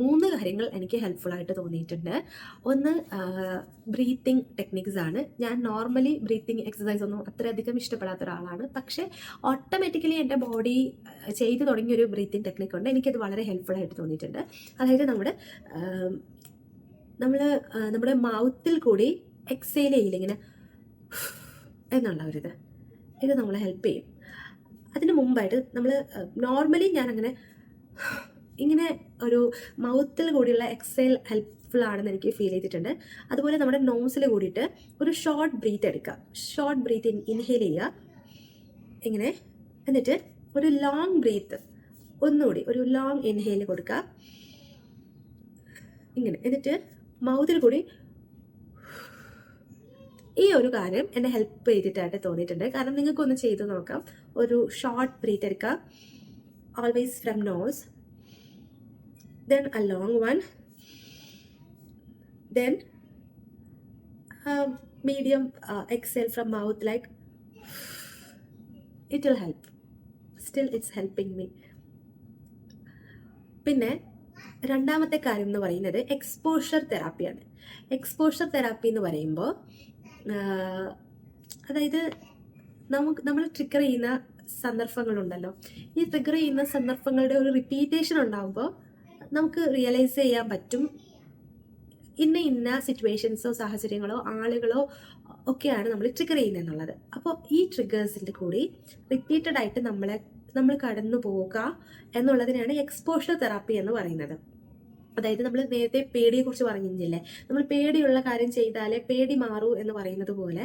3 കാര്യങ്ങൾ എനിക്ക് ഹെൽപ്ഫുള്ളായിട്ട് തോന്നിയിട്ടുണ്ട്. ഒന്ന് ബ്രീത്തിങ് ടെക്നിക്സ് ആണ്. ഞാൻ നോർമലി ബ്രീത്തിങ് എക്സസൈസ് ഒന്നും അത്രയധികം ഇഷ്ടപ്പെടാത്ത ഒരാളാണ്. പക്ഷേ ഓട്ടോമാറ്റിക്കലി എൻ്റെ ബോഡി ചെയ്തു തുടങ്ങിയൊരു ബ്രീത്തിങ് ടെക്നിക്ക് ഉണ്ട്, എനിക്കത് വളരെ ഹെൽപ്ഫുള്ളായിട്ട് തോന്നിയിട്ടുണ്ട്. അതായത് നമ്മുടെ മൗത്തിൽ കൂടി എക്സേൽ ചെയ്യില്ല, ഇങ്ങനെ എന്നുള്ള ഇത് നമ്മളെ ഹെൽപ്പ് ചെയ്യും. അതിന് മുമ്പായിട്ട് നമ്മൾ നോർമലി ഞാനങ്ങനെ ഇങ്ങനെ ഒരു മൗത്തിൽ കൂടിയുള്ള എക്സേൽ ഹെൽപ്ഫുൾ ആണെന്ന് എനിക്ക് ഫീൽ ചെയ്തിട്ടുണ്ട്. അതുപോലെ നമ്മുടെ നോസിൽ കൂടിയിട്ട് ഒരു ഷോർട്ട് ബ്രീത്ത് എടുക്കുക. ഷോർട്ട് ബ്രീത്ത് ഇൻഹേൽ ചെയ്യുക ഇങ്ങനെ, എന്നിട്ട് ഒരു ലോങ് ബ്രീത്ത് ഒന്നുകൂടി ഒരു ലോങ് ഇൻഹേൽ കൊടുക്കുക ഇങ്ങനെ, എന്നിട്ട് മൗത്തിൽ കൂടി. ഈ ഒരു കാര്യം എന്നെ ഹെൽപ്പ് ചെയ്തിട്ടായിട്ട് തോന്നിയിട്ടുണ്ട്. കാരണം നിങ്ങൾക്കൊന്ന് ചെയ്ത് നോക്കാം. ഒരു ഷോർട്ട് ബ്രീത്ത് എടുക്കുക, always from nose, then a long one, then medium exhale from mouth, like it will help. Still it's helping me. പിന്നെ രണ്ടാമത്തെ കാര്യം എന്ന് പറയുന്നത് എക്സ്പോഷർ തെറാപ്പിയാണ്. എക്സ്പോഷർ തെറാപ്പി എന്ന് പറയുമ്പോൾ അതായത് നമ്മൾ ട്രിഗർ ചെയ്യുന്ന സന്ദർഭങ്ങളുണ്ടല്ലോ, ഈ ട്രിഗർ ചെയ്യുന്ന സന്ദർഭങ്ങളുടെ ഒരു റിപ്പീറ്റേഷൻ ഉണ്ടാകുമ്പോൾ നമുക്ക് റിയലൈസ് ചെയ്യാൻ പറ്റും ഇന്ന സിറ്റുവേഷൻസോ സാഹചര്യങ്ങളോ ആളുകളോ ഒക്കെയാണ് നമ്മൾ ട്രിഗർ ചെയ്യുന്നതെന്നുള്ളത്. അപ്പോൾ ഈ ട്രിഗേഴ്സിൻ്റെ കൂടി റിപ്പീറ്റഡ് ആയിട്ട് നമ്മൾ കടന്നു പോവുക എന്നുള്ളതിനാണ് എക്സ്പോഷർ തെറാപ്പി എന്ന് പറയുന്നത്. അതായത് നമ്മൾ നേരത്തെ പേടിയെക്കുറിച്ച് പറഞ്ഞില്ലേ, നമ്മൾ പേടിയുള്ള കാര്യം ചെയ്താലേ പേടി മാറൂ എന്ന് പറയുന്നത് പോലെ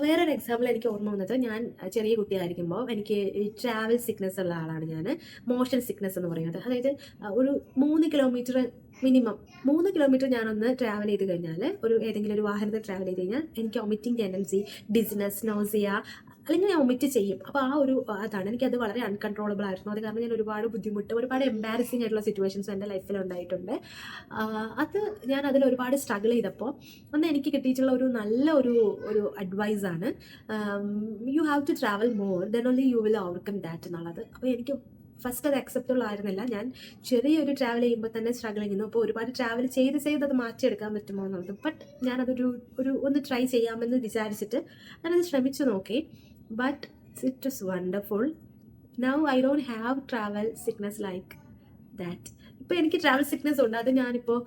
വേറൊരു എക്സാമ്പിൾ എനിക്ക് ഓർമ്മ വന്നത്, ഞാൻ ചെറിയ കുട്ടിയായിരിക്കുമ്പോൾ എനിക്ക് ഈ ട്രാവൽ സിക്നസ് ഉള്ള ആളാണ് ഞാൻ. മോഷൻ സിക്നസ് എന്ന് പറയുന്നത്, അതായത് ഒരു 3 കിലോമീറ്റർ മിനിമം 3 കിലോമീറ്റർ ഞാനൊന്ന് ട്രാവൽ ചെയ്ത് കഴിഞ്ഞാൽ, ഏതെങ്കിലും ഒരു വാഹനത്തിൽ ട്രാവൽ ചെയ്ത് കഴിഞ്ഞാൽ എനിക്ക് വൊമിറ്റിംഗ് ടെൻഡൻസി, ഡിസ്നസ്, നോസിയ, അല്ലെങ്കിൽ ഞാൻ വൊമിറ്റ് ചെയ്യും. അപ്പോൾ അതാണ് എനിക്കത് വളരെ അൺകൺട്രോളബിൾ ആയിരുന്നു. അത് കാരണം ഞാൻ ഒരുപാട് ബുദ്ധിമുട്ട്, ഒരുപാട് എംബാരസിങ് ആയിട്ടുള്ള സിറ്റുവേഷൻസ് എൻ്റെ ലൈഫിൽ ഉണ്ടായിട്ടുണ്ട്. അത് ഞാൻ അതിൽ ഒരുപാട് സ്ട്രഗിൾ ചെയ്തപ്പോൾ അന്ന് എനിക്ക് കിട്ടിയിട്ടുള്ള നല്ല ഒരു അഡ്വൈസാണ്, you have to travel more then only you will overcome that എന്നുള്ളത്. അപ്പോൾ എനിക്ക് ഫസ്റ്റ് അത് അക്സെപ്റ്റബിൾ ആയിരുന്നില്ല. ഞാൻ ചെറിയൊരു ട്രാവൽ ചെയ്യുമ്പോൾ തന്നെ സ്ട്രഗിൾ ചെയ്യുന്നു. അപ്പോൾ ഒരുപാട് ട്രാവൽ ചെയ്ത് അത് മാറ്റിയെടുക്കാൻ പറ്റുമോ എന്നുള്ളത്. ബട്ട് ഞാനതൊരു ഒന്ന് ട്രൈ ചെയ്യാമെന്ന് വിചാരിച്ചിട്ട് ഞാനത് ശ്രമിച്ചു നോക്കി. But it was wonderful. Now I don't have travel sickness like that. ഇപ്പോൾ എനിക്ക് ട്രാവൽ സിക്നസ് ഉണ്ട്. അത് ഞാനിപ്പോൾ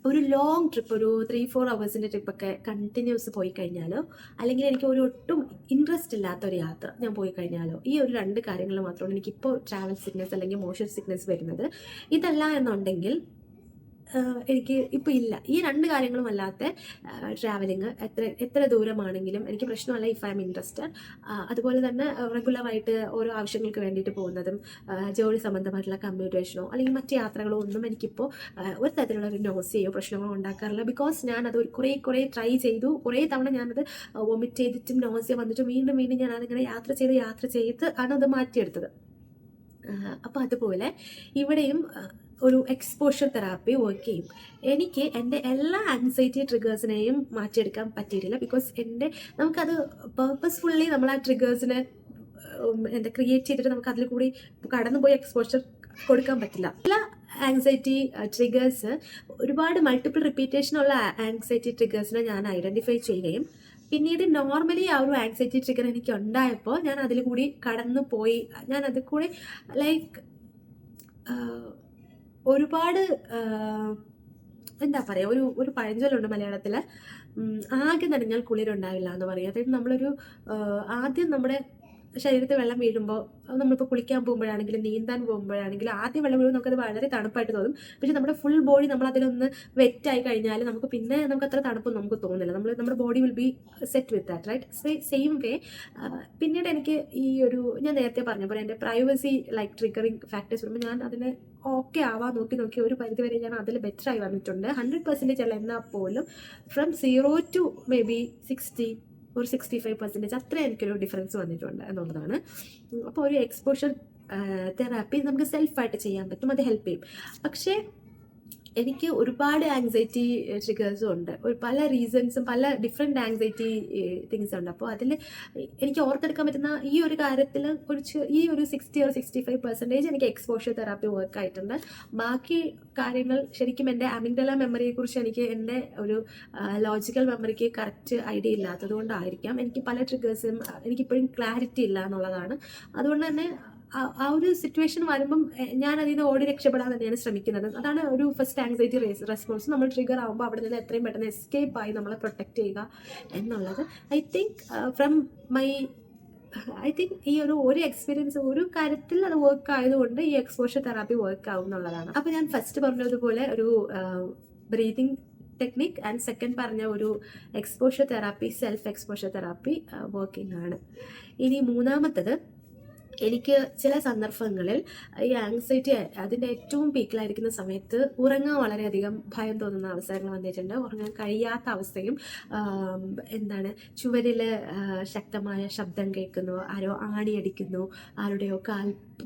ഒരു ലോങ് ട്രിപ്പ്, ഒരു 3-4 hours ട്രിപ്പൊക്കെ കണ്ടിന്യൂസ് പോയി കഴിഞ്ഞാലോ, അല്ലെങ്കിൽ എനിക്ക് ഒട്ടും ഇൻട്രസ്റ്റ് ഇല്ലാത്തൊരു യാത്ര ഞാൻ പോയി കഴിഞ്ഞാലോ, ഈ 2 കാര്യങ്ങൾ മാത്രമാണ് എനിക്കിപ്പോൾ ട്രാവൽ സിക്നസ് അല്ലെങ്കിൽ മോഷൻ സിക്നസ് വരുന്നത്. ഇതല്ല എന്നുണ്ടെങ്കിൽ എനിക്ക് ഇപ്പോൾ ഇല്ല. ഈ 2 കാര്യങ്ങളും അല്ലാത്ത ട്രാവലിങ് എത്ര ദൂരമാണെങ്കിലും എനിക്ക് പ്രശ്നമല്ല, ഇഫ് ഐ എം ഇൻട്രസ്റ്റഡ്. അതുപോലെ തന്നെ റെഗുലറായിട്ട് ഓരോ ആവശ്യങ്ങൾക്ക് വേണ്ടിയിട്ട് പോകുന്നതും ജോലി സംബന്ധമായിട്ടുള്ള കമ്മ്യൂട്ടേഷനോ അല്ലെങ്കിൽ മറ്റ് യാത്രകളോ ഒന്നും എനിക്കിപ്പോൾ ഒരു തരത്തിലുള്ള ഒരു നോസിയോ പ്രശ്നങ്ങളോ ഉണ്ടാക്കാറില്ല. ബിക്കോസ് ഞാനത് കുറേ ട്രൈ ചെയ്തു. കുറേ തവണ ഞാനത് വൊമിറ്റ് ചെയ്തിട്ടും നോസിയ വന്നിട്ടും വീണ്ടും ഞാനതിങ്ങനെ യാത്ര ചെയ്ത് ആണ് അത് മാറ്റിയെടുത്തത്. അപ്പോൾ അതുപോലെ ഇവിടെയും ഒരു എക്സ്പോഷർ തെറാപ്പി വർക്ക് ചെയ്യും. എനിക്ക് എൻ്റെ എല്ലാ ആൻസൈറ്റി ട്രിഗേഴ്സിനെയും മാറ്റിയെടുക്കാൻ പറ്റിയിട്ടില്ല. ബിക്കോസ് നമുക്കത് പേർപ്പസ്ഫുള്ളി നമ്മൾ ആ ട്രിഗേഴ്സിനെ ക്രിയേറ്റ് ചെയ്തിട്ട് നമുക്ക് അതിൽ കൂടി കടന്നുപോയി എക്സ്പോഷർ കൊടുക്കാൻ പറ്റില്ല. എല്ലാ ആൻസൈറ്റി ട്രിഗേഴ്സ്, ഒരുപാട് മൾട്ടിപ്പിൾ റിപ്പീറ്റേഷനുള്ള ആൻസൈറ്റി ട്രിഗേഴ്സിനെ ഞാൻ ഐഡൻറ്റിഫൈ ചെയ്യുകയും പിന്നീട് നോർമലി ആ ഒരു ആൻസൈറ്റി ട്രിഗർ എനിക്ക് ഉണ്ടായപ്പോൾ ഞാൻ അതിൽ കൂടി കടന്നു പോയി. ഞാൻ അതിൽ കൂടി ലൈക്ക് ഒരുപാട് എന്താ പറയുക, ഒരു പഴഞ്ചൊല്ലുണ്ട് മലയാളത്തിൽ, ആകെ നനഞ്ഞാൽ കുളിരുണ്ടാവില്ല എന്ന് പറയും. അതായത് ആദ്യം നമ്മുടെ ശരീരത്തിൽ വെള്ളം വീഴുമ്പോൾ, നമ്മളിപ്പോൾ കുളിക്കാൻ പോകുമ്പോഴാണെങ്കിലും നീന്താൻ പോകുമ്പോഴാണെങ്കിലും ആദ്യം വെള്ളം വീഴുമ്പോൾ നമുക്കത് വളരെ തണുപ്പായിട്ട് തോന്നും. പക്ഷേ നമ്മുടെ ഫുൾ ബോഡി നമ്മളതിലൊന്ന് വെറ്റായി കഴിഞ്ഞാൽ നമുക്ക് അത്ര തണുപ്പൊന്നും നമുക്ക് തോന്നില്ല. നമ്മുടെ body will be set with that, right? Same way പിന്നീട് എനിക്ക് ഞാൻ നേരത്തെ പറഞ്ഞ പോലെ എൻ്റെ പ്രൈവസി ലൈക്ക് ട്രിഗറിങ് ഫാക്ടേഴ്സ് വരുമ്പോൾ ഞാൻ അതിനെ ഓക്കെ ആവാൻ നോക്കി ഒരു പരിധി വരെ ഞാൻ അതിൽ ബെറ്ററായി വന്നിട്ടുണ്ട്. 100% അല്ല എന്നാൽ പോലും ഫ്രം 0 to maybe 60 or 65% അത്ര എനിക്കൊരു ഡിഫറൻസ് വന്നിട്ടുണ്ട് എന്നുള്ളതാണ്. അപ്പോൾ ഒരു എക്സ്പോഷർ തെറാപ്പി നമുക്ക് സെൽഫായിട്ട് ചെയ്യാൻ പറ്റും, അത് ഹെൽപ്പ് ചെയ്യും. പക്ഷേ എനിക്ക് ഒരുപാട് ആങ്സൈറ്റി ട്രിഗേഴ്സും ഉണ്ട്, പല റീസൺസും, പല ഡിഫറെൻറ്റ് ആങ്സൈറ്റി തിങ്സ് ഉണ്ട്. അപ്പോൾ അതിൽ എനിക്ക് ഓർത്തെടുക്കാൻ പറ്റുന്ന ഈ ഒരു കാര്യത്തിൽ ഈ ഒരു 60 or 65% എനിക്ക് എക്സ്പോഷർ തെറാപ്പി വർക്ക് ആയിട്ടുണ്ട്. ബാക്കി കാര്യങ്ങൾ ശരിക്കും എൻ്റെ അമിഗ്ഡല മെമ്മറിയെക്കുറിച്ച് എൻ്റെ ഒരു ലോജിക്കൽ മെമ്മറിക്ക് കറക്റ്റ് ഐഡിയ ഇല്ലാത്തത് കൊണ്ടായിരിക്കാം എനിക്ക് പല ട്രിഗേഴ്സും എനിക്കിപ്പോഴും ക്ലാരിറ്റി ഇല്ല എന്നുള്ളതാണ്. അതുകൊണ്ട് തന്നെ ആ ഒരു സിറ്റുവേഷൻ വരുമ്പം ഞാൻ അതിൽ നിന്ന് ഓടി രക്ഷപ്പെടാൻ തന്നെയാണ് ശ്രമിക്കുന്നത്. അതാണ് ഒരു ഫസ്റ്റ് ആങ്സൈറ്റി റെസ്പോൺസ്. നമ്മൾ ട്രിഗർ ആകുമ്പോൾ അവിടെ നിന്ന് എത്രയും പെട്ടെന്ന് എസ്കേപ്പ് ആയി നമ്മളെ പ്രൊട്ടക്റ്റ് ചെയ്യുക എന്നുള്ളത്. ഐ തിങ്ക് ഈ ഒരു എക്സ്പീരിയൻസ് ഒരു കാര്യത്തിൽ അത് വർക്ക് ആയതുകൊണ്ട് ഈ എക്സ്പോഷർ തെറാപ്പി വർക്ക് ആവും എന്നുള്ളതാണ്. അപ്പോൾ ഞാൻ ഫസ്റ്റ് പറഞ്ഞതുപോലെ ഒരു ബ്രീതിങ് ടെക്നിക് ആൻഡ് സെക്കൻഡ് പറഞ്ഞ ഒരു exposure therapy, self exposure therapy working ആണ്. ഇനി മൂന്നാമത്തത്, എനിക്ക് ചില സന്ദർഭങ്ങളിൽ ഈ ആങ്സൈറ്റി അതിൻ്റെ ഏറ്റവും പീക്കിലായിരിക്കുന്ന സമയത്ത് ഉറങ്ങാൻ വളരെയധികം ഭയം തോന്നുന്ന അവസരങ്ങൾ വന്നിട്ടുണ്ട്. ഉറങ്ങാൻ കഴിയാത്ത അവസ്ഥയും, ചുവരിൽ ശക്തമായ ശബ്ദം കേൾക്കുന്നു, ആരോ ആണിയടിക്കുന്നു, ആരുടെയോ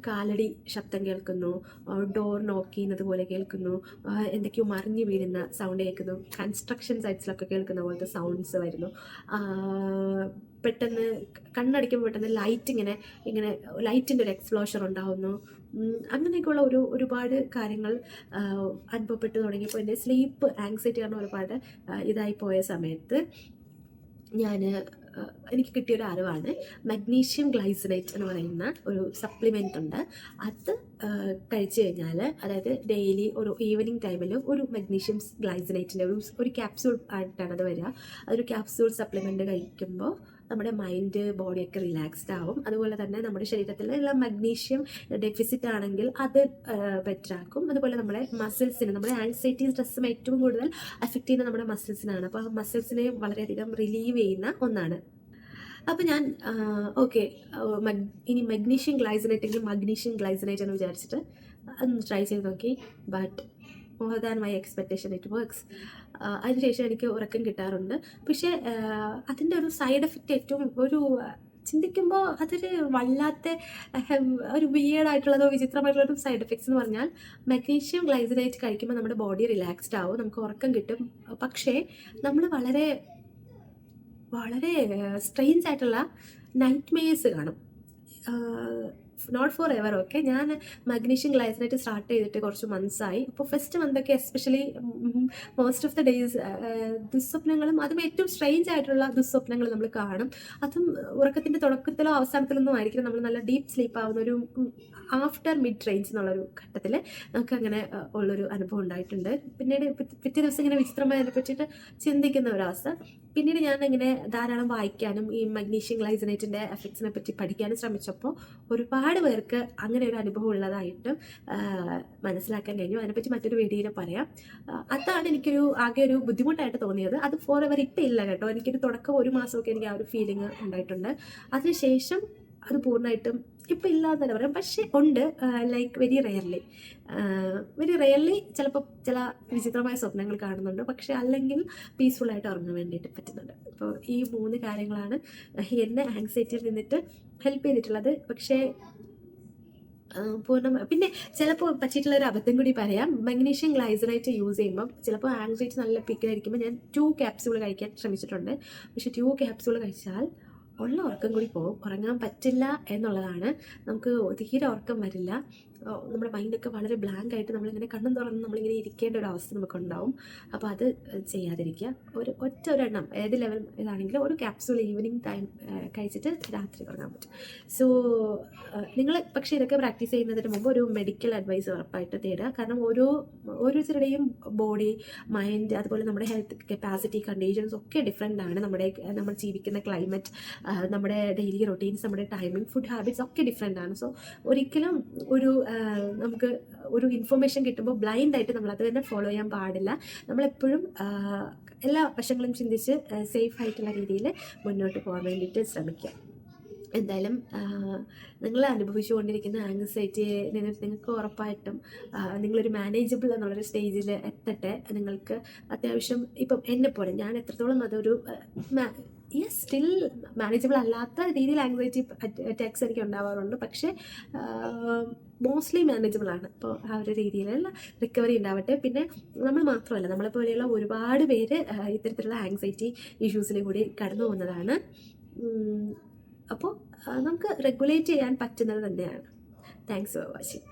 കാലടി ശബ്ദം കേൾക്കുന്നു, ഡോർ നോക്ക് ചെയ്യുന്നത് പോലെ കേൾക്കുന്നു, എന്തൊക്കെയോ മറിഞ്ഞു വീഴുന്ന സൗണ്ട് കേൾക്കുന്നു, കൺസ്ട്രക്ഷൻ സൈറ്റ്സിലൊക്കെ കേൾക്കുന്ന പോലത്തെ സൗണ്ട്സ് വരുന്നു, പെട്ടെന്ന് കണ്ണടിക്കുമ്പോൾ പെട്ടെന്ന് ഇങ്ങനെ ലൈറ്റിൻ്റെ ഒരു എക്സ്പ്ലോഷൻ ഉണ്ടാകുന്നു. അങ്ങനെയൊക്കെയുള്ള ഒരുപാട് കാര്യങ്ങൾ അനുഭവപ്പെട്ടു തുടങ്ങിയപ്പോൾ എൻ്റെ സ്ലീപ്പ് ആങ്സൈറ്റി കാരണം ഒരുപാട് ഇതായി പോയ സമയത്ത് എനിക്ക് കിട്ടിയൊരു അറിവാണ് മഗ്നീഷ്യം ഗ്ലൈസിനേറ്റ് എന്ന് പറയുന്ന ഒരു സപ്ലിമെൻ്റ് ഉണ്ട്. അത് കഴിച്ചു കഴിഞ്ഞാൽ, അതായത് ഡെയിലി ഒരു ഈവനിങ് ടൈമിൽ ഒരു മഗ്നീഷ്യം ഗ്ലൈസിനേറ്റിൻ്റെ ഒരു ക്യാപ്സ്യൂൾ ആയിട്ടാണ് അത് വരിക. അതൊരു ക്യാപ്സ്യൂൾ സപ്ലിമെൻ്റ് കഴിക്കുമ്പോൾ നമ്മുടെ മൈൻഡ് ബോഡിയൊക്കെ റിലാക്സ്ഡ് ആവും. അതുപോലെ തന്നെ നമ്മുടെ ശരീരത്തിലുള്ള മഗ്നീഷ്യം ഡെഫിസിറ്റ് ആണെങ്കിൽ അത് ബെറ്റർ ആക്കും. അതുപോലെ നമ്മുടെ മസിൽസിന്, നമ്മുടെ ആൻസൈറ്റി സ്ട്രെസ്സും ഏറ്റവും കൂടുതൽ അഫക്റ്റ് ചെയ്യുന്ന നമ്മുടെ മസിൽസിനാണ്. അപ്പോൾ ആ മസിൽസിനെ വളരെയധികം റിലീവ് ചെയ്യുന്ന ഒന്നാണ്. അപ്പോൾ ഞാൻ ഓക്കെ, ഇനി മഗ്നീഷ്യം ഗ്ലൈസിനേറ്റ് എങ്കിൽ മഗ്നീഷ്യം ഗ്ലൈസിനേറ്റ് എന്ന് വിചാരിച്ചിട്ട് അതൊന്ന് ട്രൈ ചെയ്ത് നോക്കി. But more than my expectation it works. അതിനുശേഷം എനിക്ക് ഉറക്കം കിട്ടാറുണ്ട്. പക്ഷേ അതിൻ്റെ ഒരു സൈഡ് എഫക്റ്റ് ഏറ്റവും ചിന്തിക്കുമ്പോൾ അതൊരു വല്ലാത്ത ഒരു വിയേർഡായിട്ടുള്ളതോ വിചിത്രമായിട്ടുള്ളൊരു സൈഡ് എഫക്ട്സ് എന്ന് പറഞ്ഞാൽ, മഗ്നീഷ്യം ഗ്ലൈസിനേറ്റ് കഴിക്കുമ്പോൾ നമ്മുടെ ബോഡി റിലാക്സ്ഡ് ആവും, നമുക്ക് ഉറക്കം കിട്ടും. പക്ഷേ നമ്മൾ വളരെ വളരെ സ്ട്രെയിൻസ് ആയിട്ടുള്ള നൈറ്റ് മെയർസ് കാണും. Not forever. ഓക്കെ, ഞാൻ മഗ്നീഷ്യം ഗ്ലൈസിനേറ്റ് സ്റ്റാർട്ട് ചെയ്തിട്ട് കുറച്ച് മന്ത്സായി. അപ്പോൾ ഫസ്റ്റ് മന്തൊക്കെ especially most of the days ദുസ്വപ്നങ്ങളും, അതും ഏറ്റവും സ്ട്രെയിഞ്ച് ആയിട്ടുള്ള ദുസ്വപ്നങ്ങൾ നമ്മൾ കാണും. അതും ഉറക്കത്തിൻ്റെ തുടക്കത്തിലോ അവസാനത്തിലൊന്നും ആയിരിക്കും. നമ്മൾ നല്ല ഡീപ്പ് സ്ലീപ്പ് ആവുന്ന ഒരു ആഫ്റ്റർ മിഡ് റേഞ്ച് എന്നുള്ളൊരു ഘട്ടത്തിൽ നമുക്കങ്ങനെ ഉള്ളൊരു അനുഭവം ഉണ്ടായിട്ടുണ്ട്. പിന്നീട് പിറ്റേ ദിവസം ഇങ്ങനെ വിചിത്രമായി അതിനെ പറ്റിയിട്ട് ചിന്തിക്കുന്ന ഒരവസ്ഥ. പിന്നീട് ഞാൻ ഇങ്ങനെ ധാരാളം വായിക്കാനും ഈ മഗ്നീഷ്യം ഗ്ലൈസിനേറ്റിൻ്റെ എഫക്ട്സിനെ പറ്റി പഠിക്കാനും ശ്രമിച്ചപ്പോൾ ഒരുപാട് പേർക്ക് അങ്ങനെ ഒരു അനുഭവം ഉള്ളതായിട്ട് മനസ്സിലാക്കാൻ കഴിഞ്ഞു. അതിനെപ്പറ്റി മറ്റൊരു വീഡിയോയിൽ പറയാം. അതാണ് എനിക്കൊരു ആകെ ഒരു ബുദ്ധിമുട്ടായിട്ട് തോന്നിയത്. അത് ഫോർ എവർ ഇപ്പം ഇല്ല കേട്ടോ. എനിക്കൊരു തുടക്കം 1 മാസമൊക്കെ എനിക്ക് ആ ഒരു ഫീലിംഗ് ഉണ്ടായിട്ടുണ്ട്. അതിനുശേഷം അത് പൂർണ്ണമായിട്ടും ഇപ്പം ഇല്ലാതെ തന്നെ പറയാം. പക്ഷേ ഉണ്ട്, ലൈക്ക് വെരി റെയർലി ചിലപ്പോൾ ചില വിചിത്രമായ സ്വപ്നങ്ങൾ കാണുന്നുണ്ട്. പക്ഷേ അല്ലെങ്കിൽ പീസ്ഫുള്ളായിട്ട് ഉറങ്ങാൻ വേണ്ടിയിട്ട് പറ്റുന്നുണ്ട്. അപ്പോൾ ഈ 3 കാര്യങ്ങളാണ് എന്നെ ആങ്സൈറ്റിയിൽ നിന്നിട്ട് ഹെൽപ്പ് ചെയ്തിട്ടുള്ളത്. പക്ഷേ പിന്നെ ചിലപ്പോൾ പറ്റിയിട്ടുള്ള ഒരു അബദ്ധം കൂടി പറയാം. മഗ്നീഷ്യം ഗ്ലൈസിനേറ്റ് യൂസ് ചെയ്യുമ്പം ചിലപ്പോൾ ആങ്സൈറ്റി നല്ല പീക്കിലായിരിക്കുമ്പോൾ ഞാൻ 2 ക്യാപ്സ്യൂൾ കഴിക്കാൻ ശ്രമിച്ചിട്ടുണ്ട്. പക്ഷേ 2 ക്യാപ്സ്യൂൾ കഴിച്ചാൽ ഉള്ള ഉറക്കം കൂടി പോകും. ഉറങ്ങാൻ പറ്റില്ല എന്നുള്ളതാണ്. നമുക്ക് തീരെ ഉറക്കം വരില്ല. നമ്മുടെ മൈൻഡൊക്കെ വളരെ ബ്ലാങ്ക് ആയിട്ട് നമ്മളിങ്ങനെ കണ്ണും തുറന്ന് നമ്മളിങ്ങനെ ഇരിക്കേണ്ട ഒരു അവസ്ഥ നമുക്കുണ്ടാവും. അപ്പോൾ അത് ചെയ്യാതിരിക്കുക. ഒരെണ്ണം ഏത് ലെവൽ ഇതാണെങ്കിലും ഒരു ക്യാപ്സ്യൂൾ ഈവനിങ് ടൈം കഴിച്ചിട്ട് രാത്രി ഉറങ്ങാൻ പറ്റും. സോ നിങ്ങൾ പക്ഷേ ഇതൊക്കെ പ്രാക്ടീസ് ചെയ്യുന്നതിന് മുമ്പ് ഒരു മെഡിക്കൽ അഡ്വൈസ് ഉറപ്പായിട്ട് തേടുക. കാരണം ഓരോരുത്തരുടെയും ബോഡി, മൈൻഡ്, അതുപോലെ നമ്മുടെ ഹെൽത്ത് കപ്പാസിറ്റി, കണ്ടീഷൻസ് ഒക്കെ ഡിഫറെൻ്റ് ആണ്. നമ്മൾ ജീവിക്കുന്ന ക്ലൈമറ്റ്, നമ്മുടെ ഡെയിലി റൊട്ടീൻസ്, നമ്മുടെ ടൈമിംഗ്, ഫുഡ് ഹാബിറ്റ്സ് ഒക്കെ ഡിഫറെൻ്റ് ആണ്. സോ ഒരിക്കലും നമുക്ക് ഒരു ഇൻഫർമേഷൻ കിട്ടുമ്പോൾ ബ്ലൈൻഡായിട്ട് നമ്മളത് തന്നെ ഫോളോ ചെയ്യാൻ പാടില്ല. നമ്മളെപ്പോഴും എല്ലാ വശങ്ങളും ചിന്തിച്ച് സേഫ് ആയിട്ടുള്ള രീതിയിൽ മുന്നോട്ട് പോകാൻ വേണ്ടിയിട്ട് ശ്രമിക്കുക. എന്തായാലും നിങ്ങൾ അനുഭവിച്ചുകൊണ്ടിരിക്കുന്ന ആങ്സൈറ്റിയെ നിങ്ങൾക്ക് ഉറപ്പായിട്ടും നിങ്ങളൊരു മാനേജബിൾ എന്നുള്ളൊരു സ്റ്റേജിൽ എത്തട്ടെ. നിങ്ങൾക്ക് അത്യാവശ്യം ഇപ്പം എന്നെപ്പോലെ ഞാൻ എത്രത്തോളം അതൊരു സ്റ്റിൽ മാനേജബിൾ അല്ലാത്ത രീതിയിൽ ആങ്സൈറ്റി അറ്റാക്സ് എനിക്ക് ഉണ്ടാവാറുണ്ട്. പക്ഷേ മോസ്റ്റ്ലി മാനേജബിൾ ആണ്. അപ്പോൾ ആ ഒരു രീതിയിലുള്ള റിക്കവറി ഉണ്ടാവട്ടെ. പിന്നെ നമ്മൾ മാത്രമല്ല, നമ്മളെപ്പോലെയുള്ള ഒരുപാട് പേര് ഇത്തരത്തിലുള്ള ആങ്സൈറ്റി ഇഷ്യൂസിൽ കൂടി കടന്നു പോകുന്നതാണ്. അപ്പോൾ നമുക്ക് റെഗുലേറ്റ് ചെയ്യാൻ പറ്റുന്നത് തന്നെയാണ്. Thanks for watching.